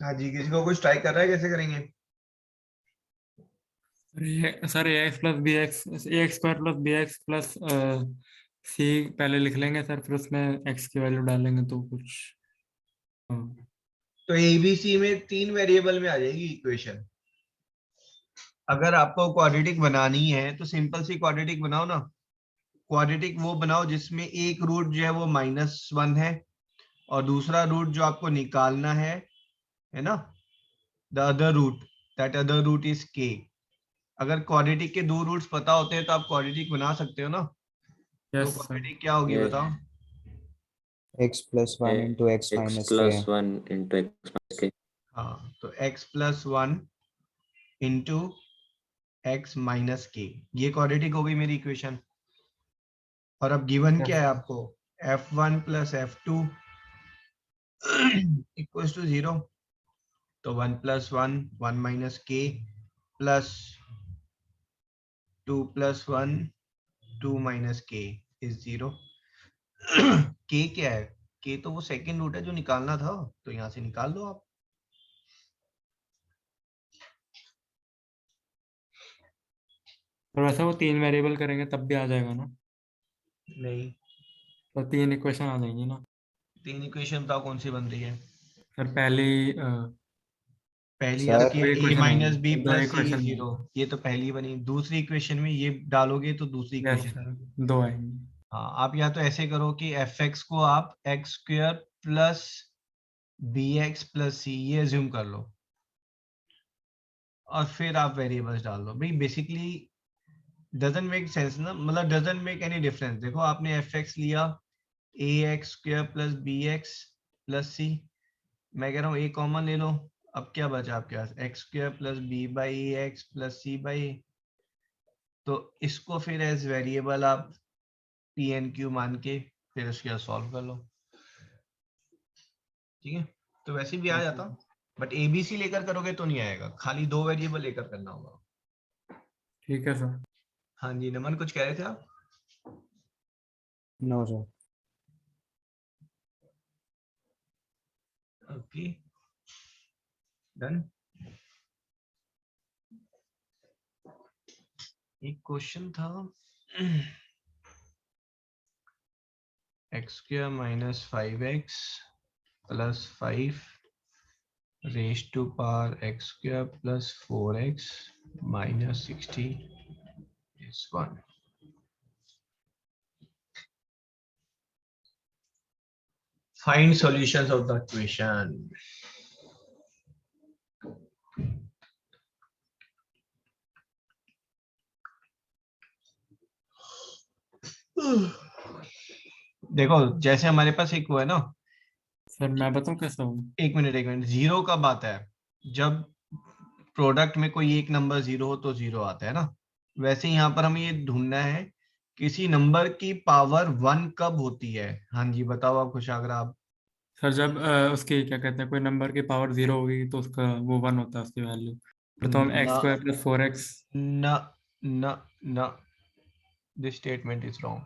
हाँ जी, किसी को कुछ ट्राई कर रहा है, कैसे करेंगे? Sir A X plus B X, A X square plus B X plus C पहले लिख लेंगे सर, फिर उसमें एक्स की वैल्यू डालेंगे तो कुछ। हाँ। तो एबीसी में 3 वेरिएबल में आ जाएगी इक्वेशन। अगर आपको क्वाड्रेटिक बनानी है तो सिंपल सी क्वाड्रेटिक बनाओ ना। क्वाड्रेटिक वो बनाओ जिसमें एक रूट जो है वो -1 है, और दूसरा रूट जो आपको निकालना है ना, the other root, that other root is K. अगर क्वाड्रेटिक के 2 रूट्स पता होते हैं तो आप क्वाड्रेटिक बना सकते हो ना। तो यस सर। क्वाड्रेटिक क्या होगी Yes. बताओ? x plus 1 into x X minus plus k. 1 into x minus k. हाँ, तो x+1 इंटू x माइनस के, ये क्वाड्रेटिक हो गई मेरी इक्वेशन। और अब गिवन क्या है आपको? f1 plus f2 equals to 0। तो 1 + 1 1 माइनस के प्लस 2 + 1 2 माइनस के इज 0। के क्या है? के तो वो सेकंड रूट है जो निकालना था, तो यहाँ से निकाल दो आप। और वैसे वो 3 वेरिएबल करेंगे तब भी आ जाएगा ना? नहीं, तो 3 इक्वेशन आ जाएंगी ना? 3 इक्वेशन बताओ कौन सी बन रही है? सर पहली पहली सर, आपकी दो a इक्वेशन माइनस बी दो प्लस सी इक्वेशन 0, ये तो पहली बनी। दूसरी इक्वेशन में ये डालोगे तो दूसरी यस इक्वेशन। सर, 2 आएंगी। हाँ, आप या तो ऐसे करो कि fx को आप x² plus bx plus c ये एज्यूम कर लो, और फिर आप वेरिएबल्स डाल दो। भाई बेसिकली डजंट मेक सेंस ना, मतलब डजंट मेक एनी डिफरेंस। देखो आपने fx लिया ax² plus bx plus c, मैं कह रहा हूँ a कॉमन ले लो। अब क्या बचा आपके पास? x² plus b by x plus c by. तो इसको फिर एज वेरिएबल आप पी एन क्यू मान के फिर उसके सॉल्व कर लो, ठीक है? तो वैसे भी आ जाता, बट एबीसी लेकर करोगे तो नहीं आएगा, खाली 2 वेरिएबल लेकर करना होगा। ठीक है सर। हाँ जी, नमन कुछ कह रहे थे आप? No sir. Okay, done. एक क्वेश्चन था, x² minus 5x plus 5 raise to power x² plus 4x minus 60 is 1। Find solutions of the equation. देखो जैसे हमारे पास एक वो है ना, सर मैं बताऊं कैसा हो? एक मिनट, जीरो कब आता है? जब प्रोडक्ट में कोई एक नंबर जीरो हो तो जीरो आता है ना। वैसे यहाँ पर हमें ये ढूंढना है किसी नंबर की पावर 1 कब होती है। हाँ जी बताओ आप कुशागर आप। सर जब उसकी क्या कहते हैं, कोई नंबर की पावर 0 होगी तो उसका वो 1 होता है उसकी वैल्यू। फिर तो हम एक्स ना स्क्वायर प्लस 4x। ना ना ना, this statement is wrong.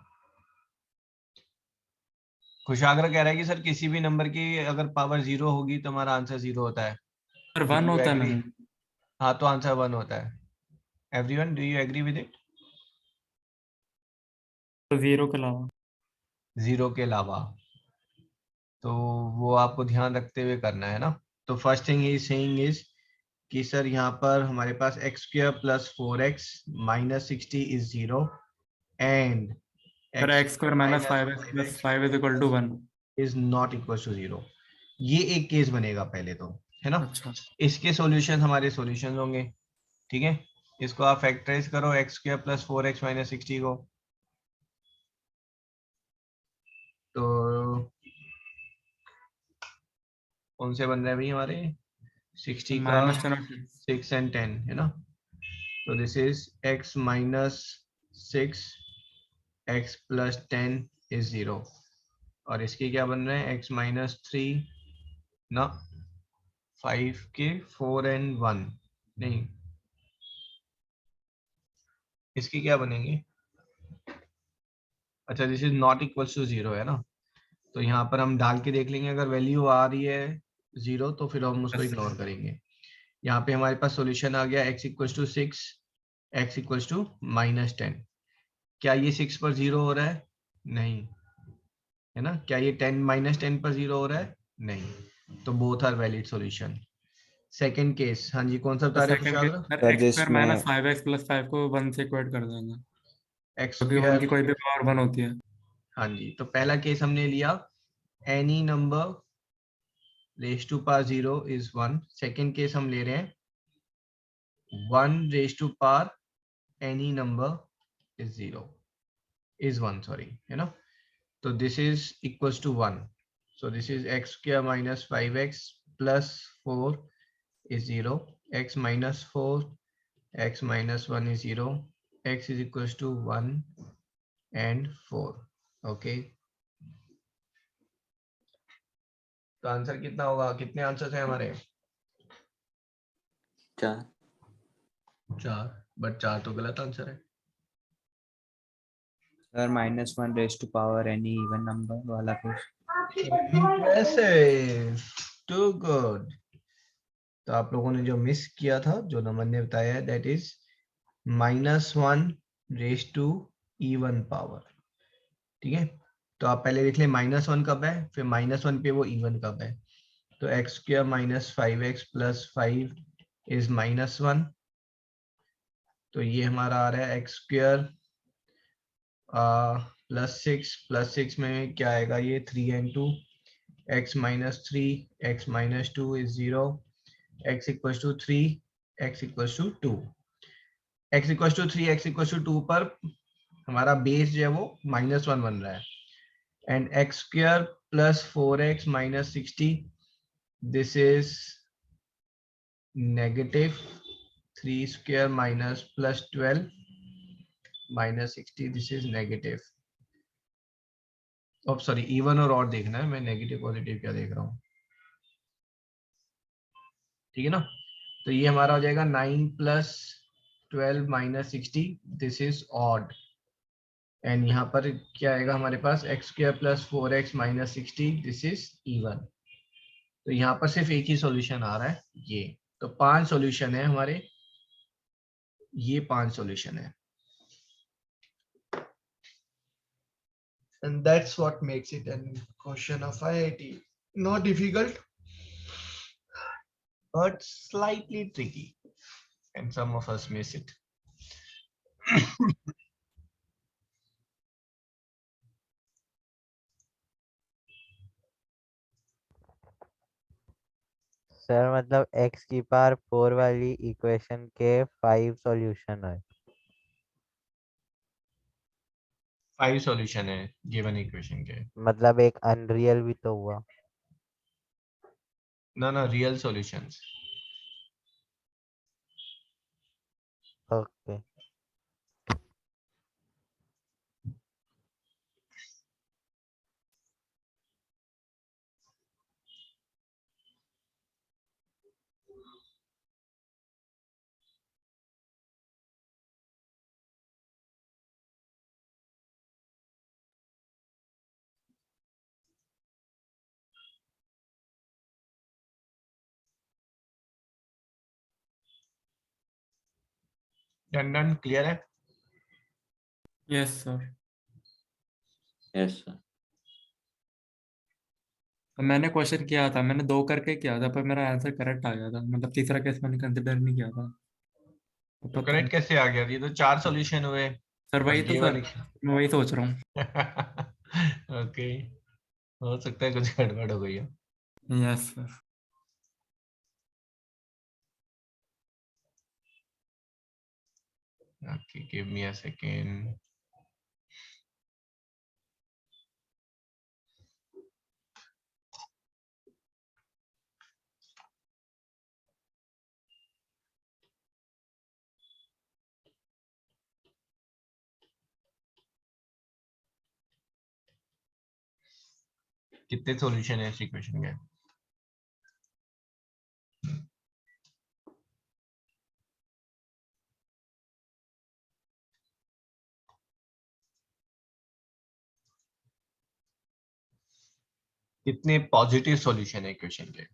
Kushagra कह रहा है कि सर किसी भी नंबर की अगर पावर 0 होगी तो हमारा आंसर 0 होता है। सर Do 1 you होता है agree? ना? हाँ तो आंसर 1 होता है। Everyone do you agree with it? तो 0 के अलावा। 0 के अलावा, तो वो आपको ध्यान रखते हुए करना है ना। तो first thing he saying is कि सर यहाँ पर हमारे पास X square plus 4x minus 60 is 0 and sir X X square minus 5x plus 5 is equal to 1। Is not equal to 0। ये एक केस बनेगा पहले तो, है ना। अच्छा इसके सॉल्यूशन हमारे सॉल्यूशन होंगे, ठीक है। इसको आप फैक्टराइज करो x square plus 4x minus 60 को, तो कौन से बन रहे हैं भाई हमारे? 60 का -10। 6 and 10 है ना। तो this is x minus 6 x plus 10 is 0 और इसके क्या बन रहे हैं x माइनस 3 ना 5 के 4 and 1 नहीं, इसके क्या बनेंगे? अच्छा this is not equal to 0 है ना। तो यहाँ पर हम डाल के देख लेंगे, अगर वैल्यू आ रही है 0 तो फिर हम उसको इग्नोर करेंगे। यहाँ पे हमारे पास सॉल्यूशन आ गया x equal to 6 x equal to minus 10। क्या ये 6 पर 0 हो रहा है? नहीं, है ना। क्या ये 10 माइनस 10 पर 0 हो रहा है? नहीं। तो both are valid solution. Second case, हाँ जी कौन सा बता रहे हो सेकंड के Kushagra? Sir sir X square minus जिसमें 5x प्लस 5 को 1 से इक्वेट कर देंगे, एक्स क्योंकि 1 की स्क्वायर, कोई भी पावर 1 होती है। हाँ जी। तो पहला केस हमने लिया any number raise to power 0 is 1। Second case हम ले रहे हैं 1 raise to power any number is 0 is 1 sorry, है ना। तो this is equals to 1। So this is x square minus 5x plus 4 is 0. X minus 4, x minus 1 is 0. X is equals to 1 and 4. Okay. तो answer कितना होगा? कितने answer है हमारे? 4। 4, but 4 तो गलत आंसर है। Sir -1 raise to power any even number वाला कुछ। Impressive, too good. तो आप लोगों ने जो मिस किया था, जो नमन ने बताया है, that is -1 raise to even power, ठीक है। तो आप पहले देख लें -1 कब है, फिर -1 पे वो इवन कब है। तो x square minus 5x plus 5 is -1। तो ये हमारा आ रहा है एक्स स्क्वायर प्लस 6 में क्या आएगा? ये 3 and 2 x minus 3 x minus 2 is 0। x equals to 3 x equals to 2 x equals to 3 x equals to 2 पर हमारा बेस जो है वो -1 बन रहा है। And x square plus 4x minus 60, this is negative 3 square minus plus 12 minus 60, this is negative। अब sorry even और ऑड देखना है, मैं नेगेटिव पॉजिटिव क्या देख रहा हूँ, ठीक है ना। तो ये हमारा हो जाएगा 9 plus 12 minus 60, this is odd. And यहाँ पर क्या आएगा हमारे पास? X square plus 4x minus 60, this is even. तो यहाँ पर सिर्फ एक ही सॉल्यूशन आ रहा है ये। तो 5 सॉल्यूशन है हमारे, ये 5 सॉल्यूशन है। And that's what makes it a question of IIT. Not difficult, but slightly tricky, and some of us miss it. Sir मतलब x की पावर 4 वाली इक्वेशन के 5 सॉल्यूशन है। 5 सॉल्यूशन है गिवन इक्वेशन के। मतलब एक अनरियल भी तो हुआ। ना ना, real solutions. Okay. Done clear है। Yes sir. Yes sir. मैंने क्वेश्चन किया था, मैंने 2 करके किया था पर मेरा आंसर करेक्ट आ गया था, मतलब तीसरा केस मैंने कंसिडर नहीं किया था। तो तो पता करेक्ट नहीं कैसे आ गया? ये तो 4 सॉल्यूशन हुए सर, और वही तो गिवन। सर, मैं वही सोच रहा हूँ। ओके, हो सकता है कुछ गड़बड़ हो गई हो। Yes sir. Okay, give me a second. कितने सॉल्यूशन है इस इक्वेशन के? कितने पॉजिटिव सॉल्यूशन है इक्वेशन के?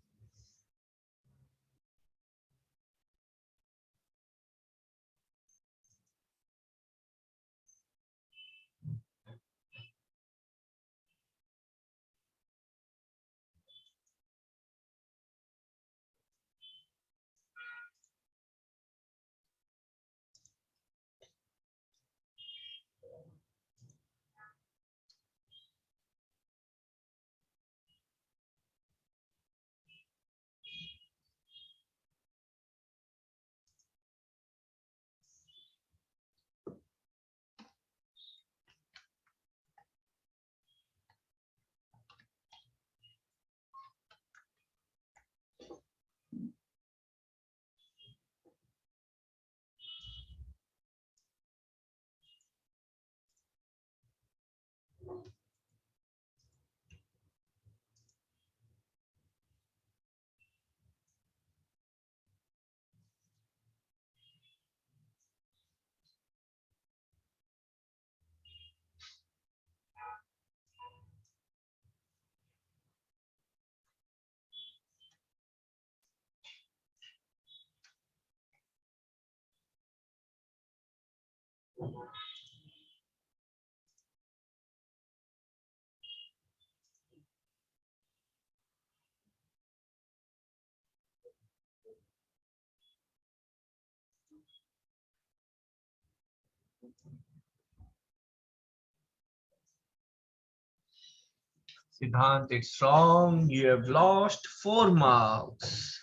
Siddhant, it's wrong. You have lost 4 marks.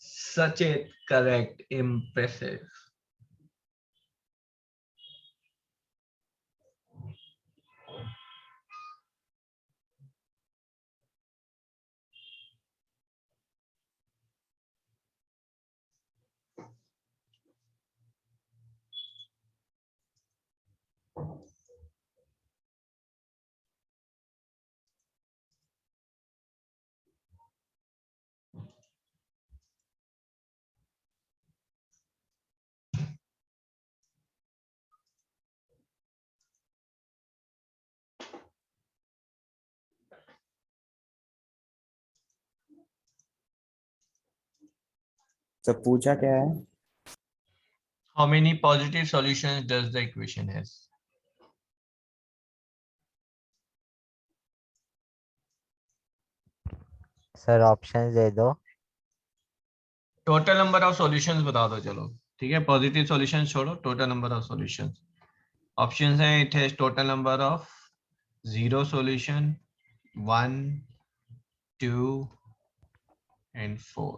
Sachet, correct. Impressive. तो पूछा क्या है? How many positive solutions does the equation has? Sir option दे दो। टोटल नंबर ऑफ सॉल्यूशंस बता दो चलो। ठीक है, पॉजिटिव सॉल्यूशंस छोड़ो, total number of solutions. Options हैं, it has total number of 0 solution, 1, 2 and 4.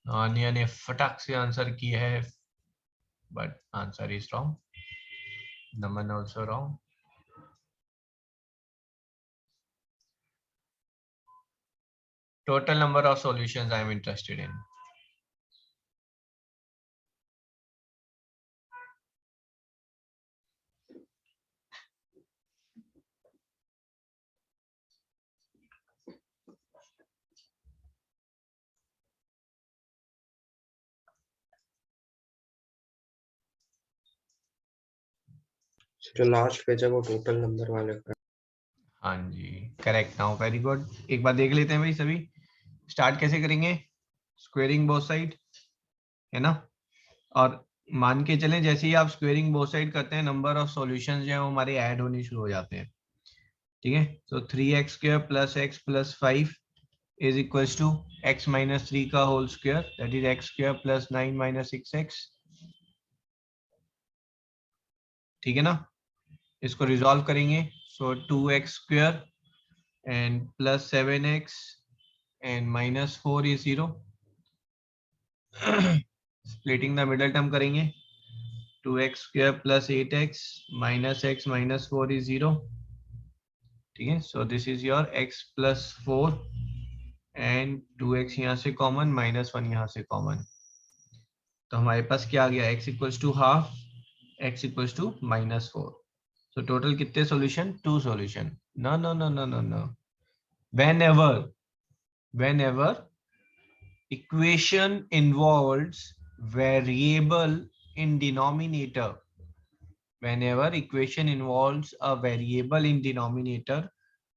Aniya ने फटाक से आंसर किया है, but answer is wrong. Naman also wrong. Total number of solutions I am interested in. जो लास्ट पेज है वो टोटल नंबर वाले का है। हाँ जी, करेक्ट। Now very good. एक बार देख लेते हैं भाई सभी। स्टार्ट कैसे करेंगे? स्क्वेयरिंग बोथ साइड, है ना? और मान के चलें जैसे ही आप स्क्वेयरिंग बोथ साइड करते हैं, नंबर ऑफ सॉल्यूशंस जो है वो हमारे ऐड होने शुरू हो जाते हैं। ठीक है, तो 3x² plus x plus 5 is equals to x minus 3 का whole square, that is x² plus 9 minus 6x। ठीक है ना? इसको रिजॉल्व करेंगे, so 2x² and plus 7x and minus 4 is 0। Splitting the middle term करेंगे, 2x² plus 8x minus x minus 4 is 0। ठीक है, so this is your x plus 4 and 2x यहाँ से कॉमन, माइनस 1 यहाँ से कॉमन। तो हमारे पास क्या आ गया? x equals to half, x equals to minus 4। So total कितने solution? 2 solution. No no no no no no, whenever equation involves variable in denominator, whenever equation involves a variable in denominator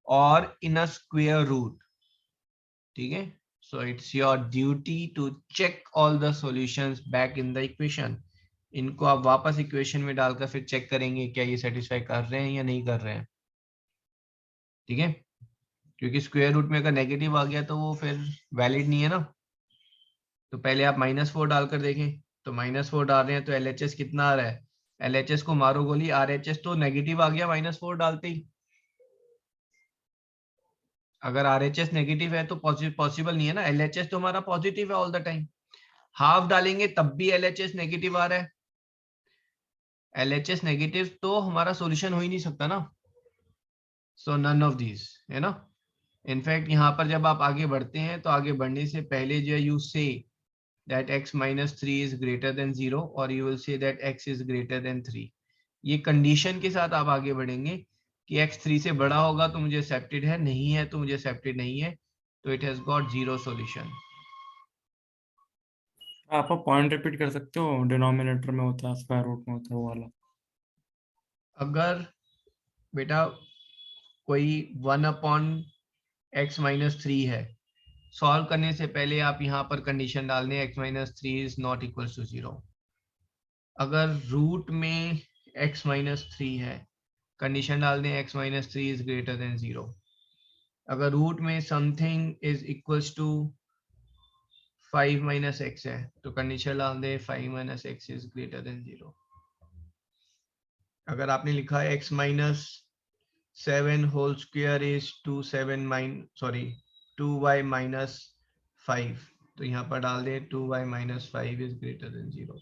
or in a square root, ठीक है, so it's your duty to check all the solutions back in the equation. इनको आप वापस equation में डालकर फिर check करेंगे क्या ये सेटिस्फाई कर रहे हैं या नहीं कर रहे हैं। ठीक है, क्योंकि स्क्वायर रूट में अगर नेगेटिव आ गया तो वो फिर वैलिड नहीं है ना। तो पहले आप -4 डालकर देखें, तो -4 डाल रहे हैं तो LHS कितना आ रहा है? LHS को मारो गोली, RHS तो नेगेटिव आ गया -4 डालते ही। अगर RHS नेगेटिव है तो पॉसिबल नहीं है ना, LHS तो हमारा पॉजिटिव है ऑल द टाइम। हाफ डालेंगे तब भी LHS नेगेटिव आ रहा है, LHS नेगेटिव तो हमारा सॉल्यूशन हो ही नहीं सकता ना। सो नन ऑफ दीज, है ना। इनफैक्ट यहाँ पर जब आप आगे बढ़ते हैं तो आगे बढ़ने से पहले जो यू से that x minus 3 is greater than 0 or you will say that x is greater than 3। ये कंडीशन के साथ आप आगे बढ़ेंगे कि x 3 से बड़ा होगा तो मुझे एक्सेप्टेड है, नहीं है तो मुझे एक्सेप्टेड नहीं है, तो इट हैज गॉट 0 सॉल्यूशन। आप पॉइंट रिपीट कर सकते हो? डिनोमिनेटर में होता है, स्क्वायर रूट में होता है वो वाला। अगर बेटा कोई 1/x माइनस 3 है, सॉल्व करने से पहले आप यहाँ पर कंडीशन डाल दें x minus 3 is not equal to 0। अगर रूट में x माइनस 3 है, कंडीशन डाल दें x minus 3 is greater than 0। अगर रूट में something is equals to 5 minus x है तो कंडीशन डाल दें 5 minus x is greater than 0। अगर आपने लिखा है x minus 7 whole square is 2y minus 5, तो यहाँ पर डाल दे 2y minus 5 is greater than 0।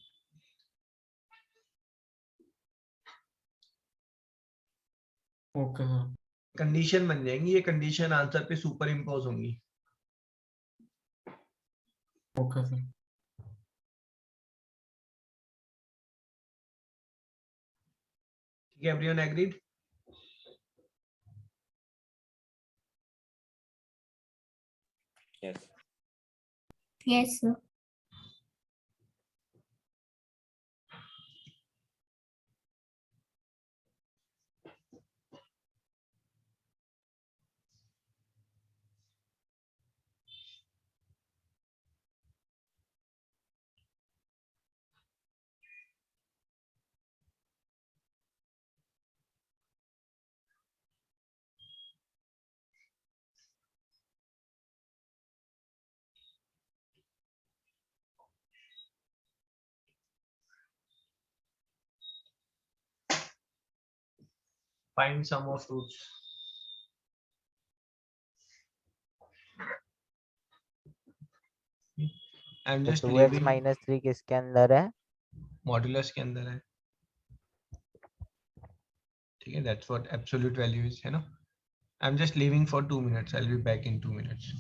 Okay sir. Condition बन जाएंगी, ये कंडीशन आंसर पे सुपर इम्पोज होंगी। Okay sir. ठीक है, everyone agreed? Yes. Yes, sir. Find sum of roots. I am तो जस्ट 2x लीविंग, माइनस 3 किसके अंदर है? मॉड्यूलस के अंदर है, ठीक है, that's what absolute value is, है ना। I am just leaving for 2 minutes, I will be back in 2 minutes.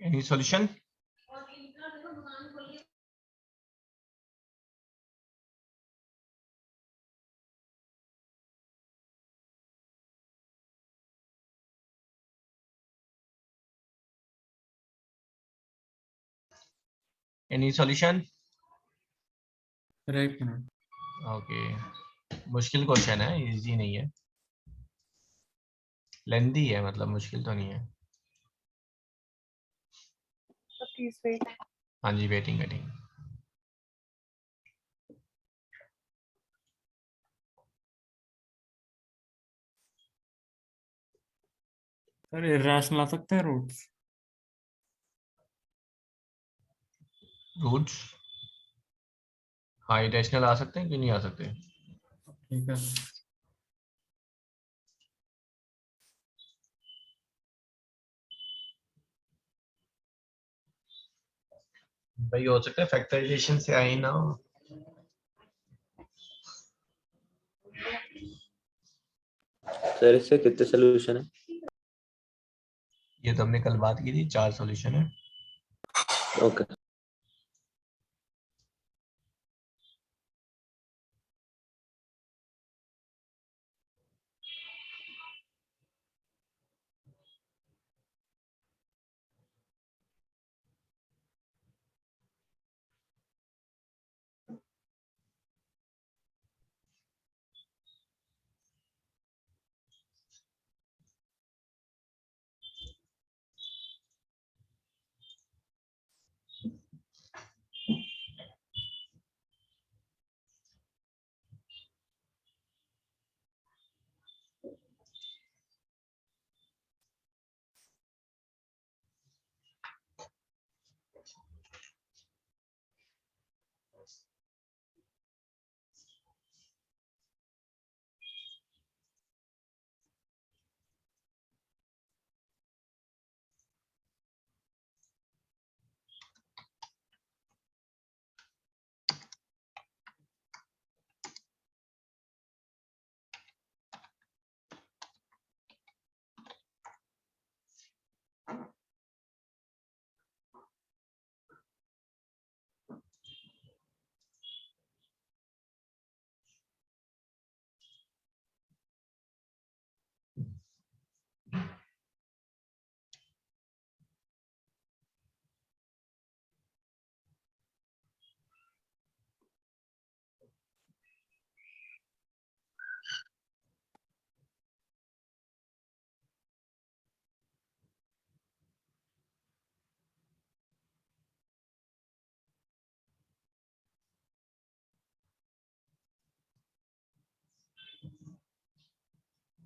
Any solution? Any solution? एक मिनट, ओके, मुश्किल क्वेश्चन है, इजी नहीं है, लेंदी है, मतलब मुश्किल तो नहीं है। So please wait. हाँ जी, वेटिंग वेटिंग। सर इरेशनल आ सकते हैं रूट्स? रूट्स, हाँ, इरेशनल आ सकते हैं, क्यों नहीं आ सकते। ठीक है, भाई हो सकता है फैक्टराइजेशन से आई ना हो। सर इससे कितने सोल्यूशन है? ये तो हमने कल बात की थी, 4 सॉल्यूशन है। ओके।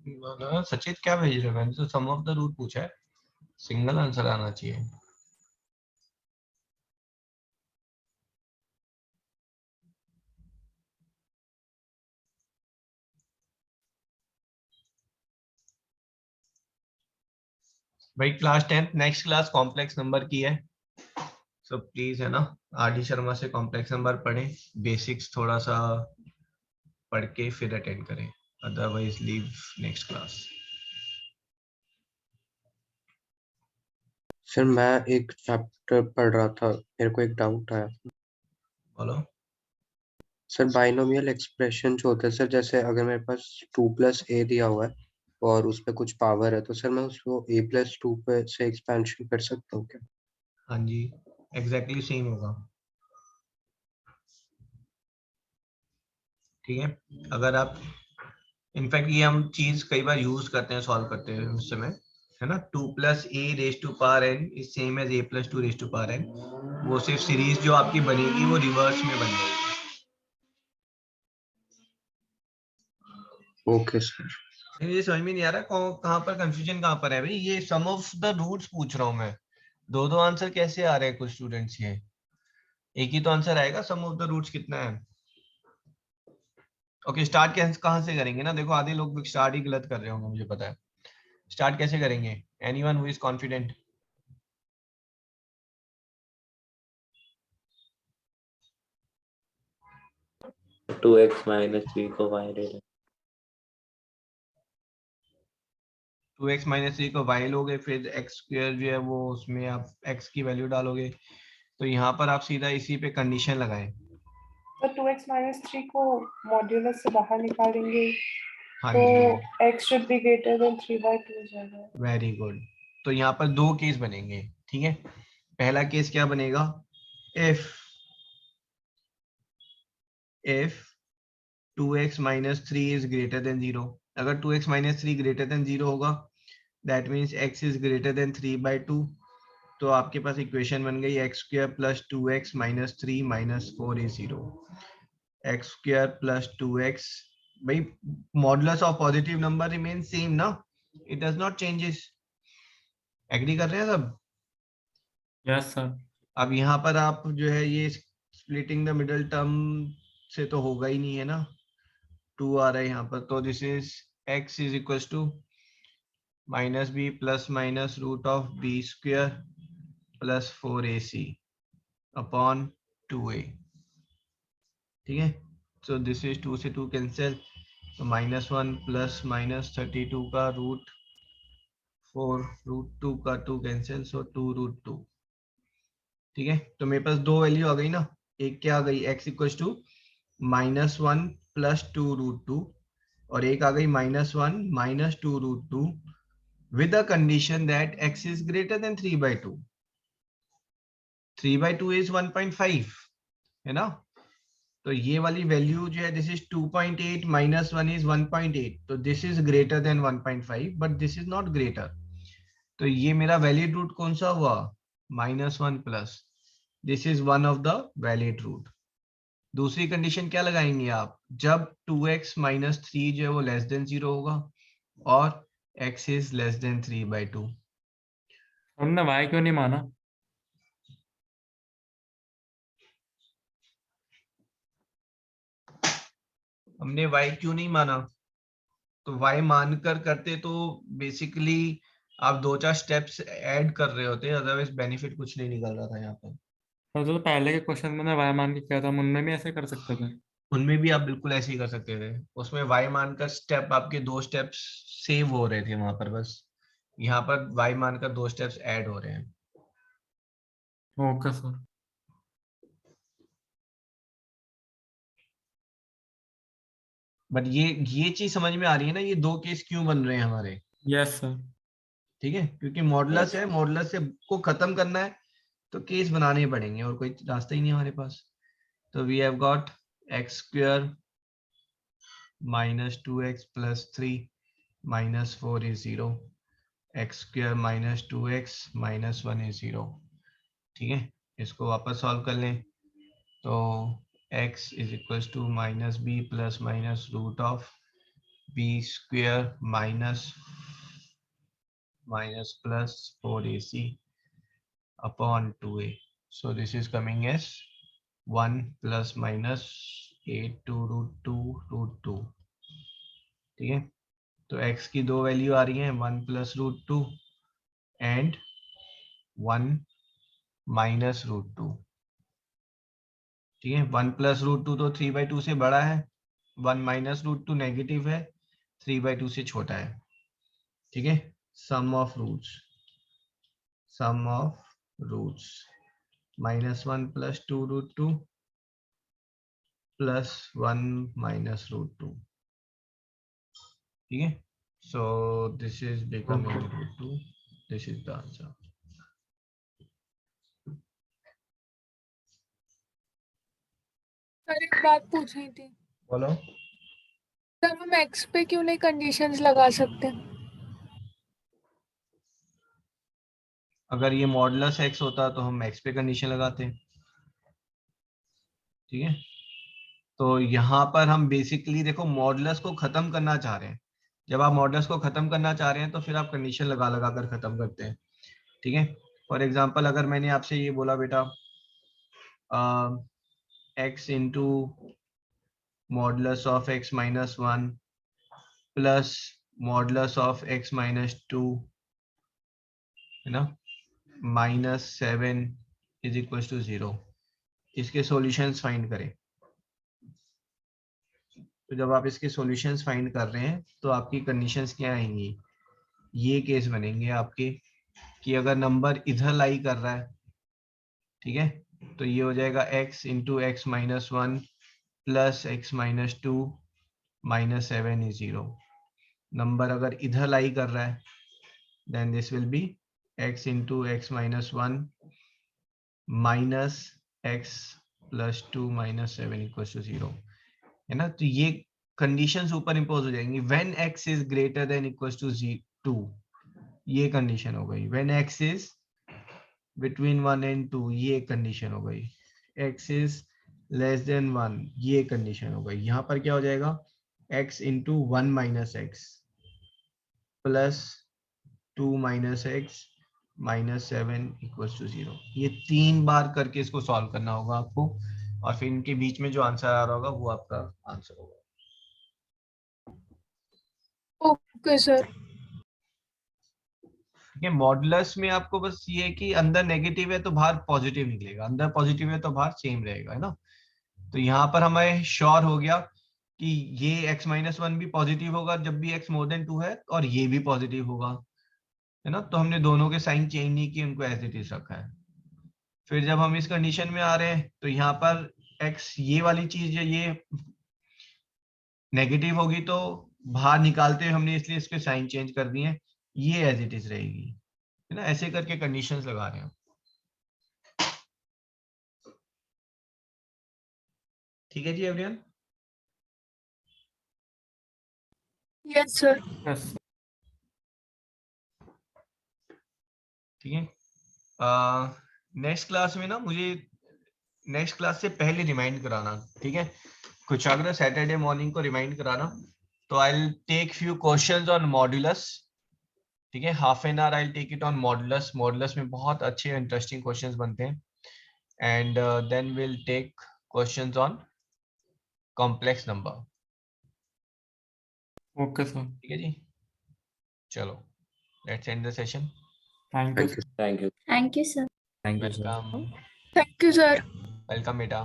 सचित क्या भेज रहे हो? मैंने तो सम ऑफ द रूट पूछा है, सिंगल आंसर आना चाहिए। भाई class 10th next class complex number की है, सो प्लीज है ना आर डी शर्मा से कॉम्प्लेक्स नंबर पढ़ें, बेसिक्स थोड़ा सा पढ़ के फिर अटेंड करें, otherwise leave next class. Sir मैं एक चैप्टर पढ़ रहा था, मेरे को एक डाउट आया। बोलो। सर बाइनोमियल एक्सप्रेशन जो होता है सर, जैसे अगर मेरे पास 2+a दिया हुआ है और उस पे कुछ पावर है, तो सर मैं उसको a+2 पे से एक्सपेंशन कर सकता हूँ क्या? हाँ जी, एग्जैक्टली सेम होगा। ठीक है, अगर आप इनफैक्ट ये हम चीज कई बार यूज करते हैं सॉल्व करते हैं उस समय, है ना, 2+a⁴n is same as a+2⁴n। वो सिर्फ सीरीज जो आपकी बनेगी वो रिवर्स में बन जाएगी। Okay sir. ये समझ में नहीं आ रहा कहाँ पर कंफ्यूजन कहाँ पर है भाई? ये सम ऑफ द रूट्स पूछ रहा हूँ मैं, दो आंसर कैसे आ रहे हैं कुछ स्टूडेंट्स के? एक ही तो आंसर आएगा, सम ऑफ द रूट्स कितना है। ओके, स्टार्ट कहाँ से करेंगे ना? देखो आधे लोग स्टार्ट ही गलत कर रहे होंगे, मुझे पता है। स्टार्ट कैसे करेंगे? Anyone who is confident? 2x - 3 को y ले लें। 2x - 3 को y लोगे, फिर x² जो है वो उसमें आप x की वैल्यू डालोगे, तो यहाँ पर आप सीधा इसी पे कंडीशन लगाएं। तो 2x - 3 को मॉड्यूलस से बाहर निकालेंगे हाँ तो जी, x should be greater than 3/2 हो जाएगा। Very good. तो यहाँ पर दो केस बनेंगे, ठीक है। पहला केस क्या बनेगा? If 2x - 3 is greater than 0। अगर 2x - 3 ग्रेटर देन 0 होगा, that means x is greater then 3/2। तो आपके पास इक्वेशन बन गई x² + 2x - 3 - 4 is 0। x² + 2x, भाई modulus of positive number remain same ना, it does not changes. Agree कर रहे हैं सब? Yes sir. अब यहाँ पर आप जो है ये स्प्लिटिंग द मिडल टर्म से तो होगा ही नहीं, है ना, 2 आ रहा है यहाँ पर, तो this is x is equal to -b ± √b² + 4ac upon 2a। ठीक है, सो दिस इज 2 से 2 कैंसिल, तो -1 ± 32 का √4 √2 का 2 कैंसिल, सो 2 √2। ठीक है, तो मेरे पास दो वैल्यू आ गई ना, एक क्या आ गई x इक्वल टू -1 + 2 √2, और एक आ गई -1 - 2 √2 with a condition that x is greater than 3/2। 3/2 is 1.5, है ना, तो ये वाली वैल्यू जो है दिस इज 2.8 -1 is 1.8, तो this is greater than 1.5 but this is not greater. तो ये मेरा वैलिड रूट कौन सा हुआ? -1 plus, this is one of the valid root. दूसरी कंडीशन क्या लगाएंगे आप? जब 2x - 3 जो है वो लेस देन 0 होगा और x इज लेस देन 3/2। हमने y क्यों नहीं माना? हमने y क्यों नहीं माना? तो y मानकर करते तो बेसिकली आप 2-4 स्टेप्स ऐड कर रहे होते, अदरवाइज बेनिफिट कुछ नहीं निकल रहा था यहाँ पर। तो पहले के क्वेश्चन में y मान के किया था, हम उनमें भी ऐसे कर सकते थे। उनमें भी आप बिल्कुल ऐसे ही कर सकते थे, उसमें y मानकर स्टेप आपके 2 स्टेप्स सेव हो रहे थे वहां पर, बस यहाँ पर y मानकर 2 स्टेप्स ऐड हो रहे हैं। Okay sir. बट ये चीज समझ में आ रही है ना, ये दो केस क्यों बन रहे हैं हमारे? Yes sir. ठीक है, क्योंकि मॉडुलस है, मॉडुलस से को खत्म करना है तो केस बनाने पड़ेंगे, और कोई रास्ता ही नहीं हमारे पास। तो we have got x² - 2x + 3 - 4 is 0, x² - 2x - 1 is 0। ठीक है, इसको वापस सॉल्व कर लें, तो x is equal to -b ± b square minus plus 4ac upon 2a. So this is coming as 1 plus minus 8 to √2 ठीक है। तो x की दो वैल्यू आ रही है 1 प्लस √2 एंड 1 माइनस √2 ठीक है। 1 प्लस √2 तो 3/2 से बड़ा है, 1 माइनस √2 नेगेटिव है, 3/2 से छोटा है ठीक है। Sum of roots -1 plus 2√2 plus 1 minus √2 ठीक है। So this is becoming √2, this is the answer. Sir एक बात पूछनी थी, बोलो। सर हम एक्स पे क्यों नहीं कंडीशंस लगा सकते? अगर ये मॉडुलस x होता तो हम x पे कंडीशन लगाते ठीक है। तो यहाँ पर हम बेसिकली देखो मॉडुलस को खत्म करना चाह रहे हैं। जब आप मॉडुलस को खत्म करना चाह रहे हैं तो फिर आप कंडीशन लगा लगा कर खत्म करते हैं ठीक है। फॉर एग्जांपल अगर मैंने आपसे ये बोला बेटा x into modulus of x minus 1 plus modulus of x minus 2 है ना -7 इज इक्वल टू 0, इसके सॉल्यूशंस फाइंड करें। तो जब आप इसके सॉल्यूशंस फाइंड कर रहे हैं तो आपकी कंडीशंस क्या आएंगी, ये केस बनेंगे आपके कि अगर नंबर इधर लाई कर रहा है ठीक है तो ये हो जाएगा x into x minus 1 plus x minus 2 -7 is 0। Number अगर इधर लाई कर रहा है then this will be x into x minus 1 minus x plus 2 -7 equal to 0 है ना। तो ये कंडीशंस ऊपर इंपोज हो जाएंगी। When x is greater than equals to 2 ये कंडीशन हो गई। When x is between 1 and 2 ये कंडीशन हो गई। x इज लेस देन 1 ये कंडीशन हो गई। यहाँ पर क्या हो जाएगा x into 1 minus x plus 2 minus x -7 equals to 0। ये 3 बार करके इसको सॉल्व करना होगा आपको और फिर इनके बीच में जो आंसर आ रहा होगा वो आपका आंसर होगा। Okay sir. ठीक है। मॉडुलस में आपको बस ये है कि अंदर नेगेटिव है तो बाहर पॉजिटिव निकलेगा, अंदर पॉजिटिव है तो बाहर सेम रहेगा है ना। तो यहाँ पर हमें श्योर हो गया कि ये x माइनस 1 भी पॉजिटिव होगा जब भी x मोर देन 2 है और ये भी पॉजिटिव होगा है ना। तो हमने दोनों के साइन चेंज नहीं किए, उनको एज इट इज रखा है। फिर जब हम इस कंडीशन में आ रहे हैं तो यहाँ पर x ये वाली चीज ये नेगेटिव होगी तो बाहर निकालते हुए हमने इसलिए इसके साइन चेंज कर दिए हैं, ये एज इट इज रहेगी है ना। ऐसे करके कंडीशंस लगा रहे हैं। ठीक है जी एवरीवन। Yes sir. यस ठीक है। नेक्स्ट क्लास में ना मुझे नेक्स्ट क्लास से पहले रिमाइंड कराना ठीक है। कुछ अगर सैटरडे मॉर्निंग को रिमाइंड कराना तो I will take few questions on modulus ठीक है। Half an hour I will take it on modulus. Modulus में बहुत अच्छे इंटरेस्टिंग क्वेश्चंस बनते हैं and then will take questions on complex number. Okay sir. ठीक है जी, चलो let's end the session. Thank you. Thank you. Thank you, sir. Thank you sir. Welcome thank you sir. Welcome बेटा।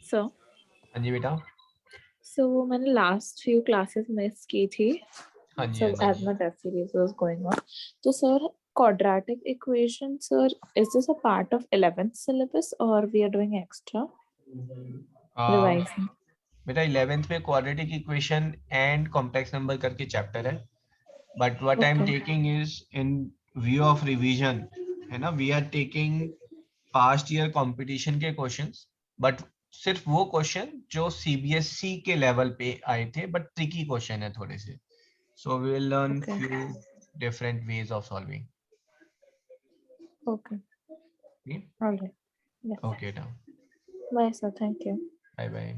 Sir हाँ जी बेटा। so मैंने last few classes miss की थी हाँ जी so हाँ as जी। my test series was going on तो sir quadratic equation sir is this a part of 11th syllabus or we are doing extra revising? बेटा 11th में quadratic equation and complex number करके chapter है, but what I am Okay. Taking is in view of revision है ना। We are taking past year competition के questions, but सिर्फ वो question जो सीबीएसई के लेवल पे आए थे, बट ट्रिकी क्वेश्चन है थोड़े से। So we will learn Okay. Few different ways of solving. Okay. All right. Yes. Okay बेटा, Bye sir. Thank you. Bye bye.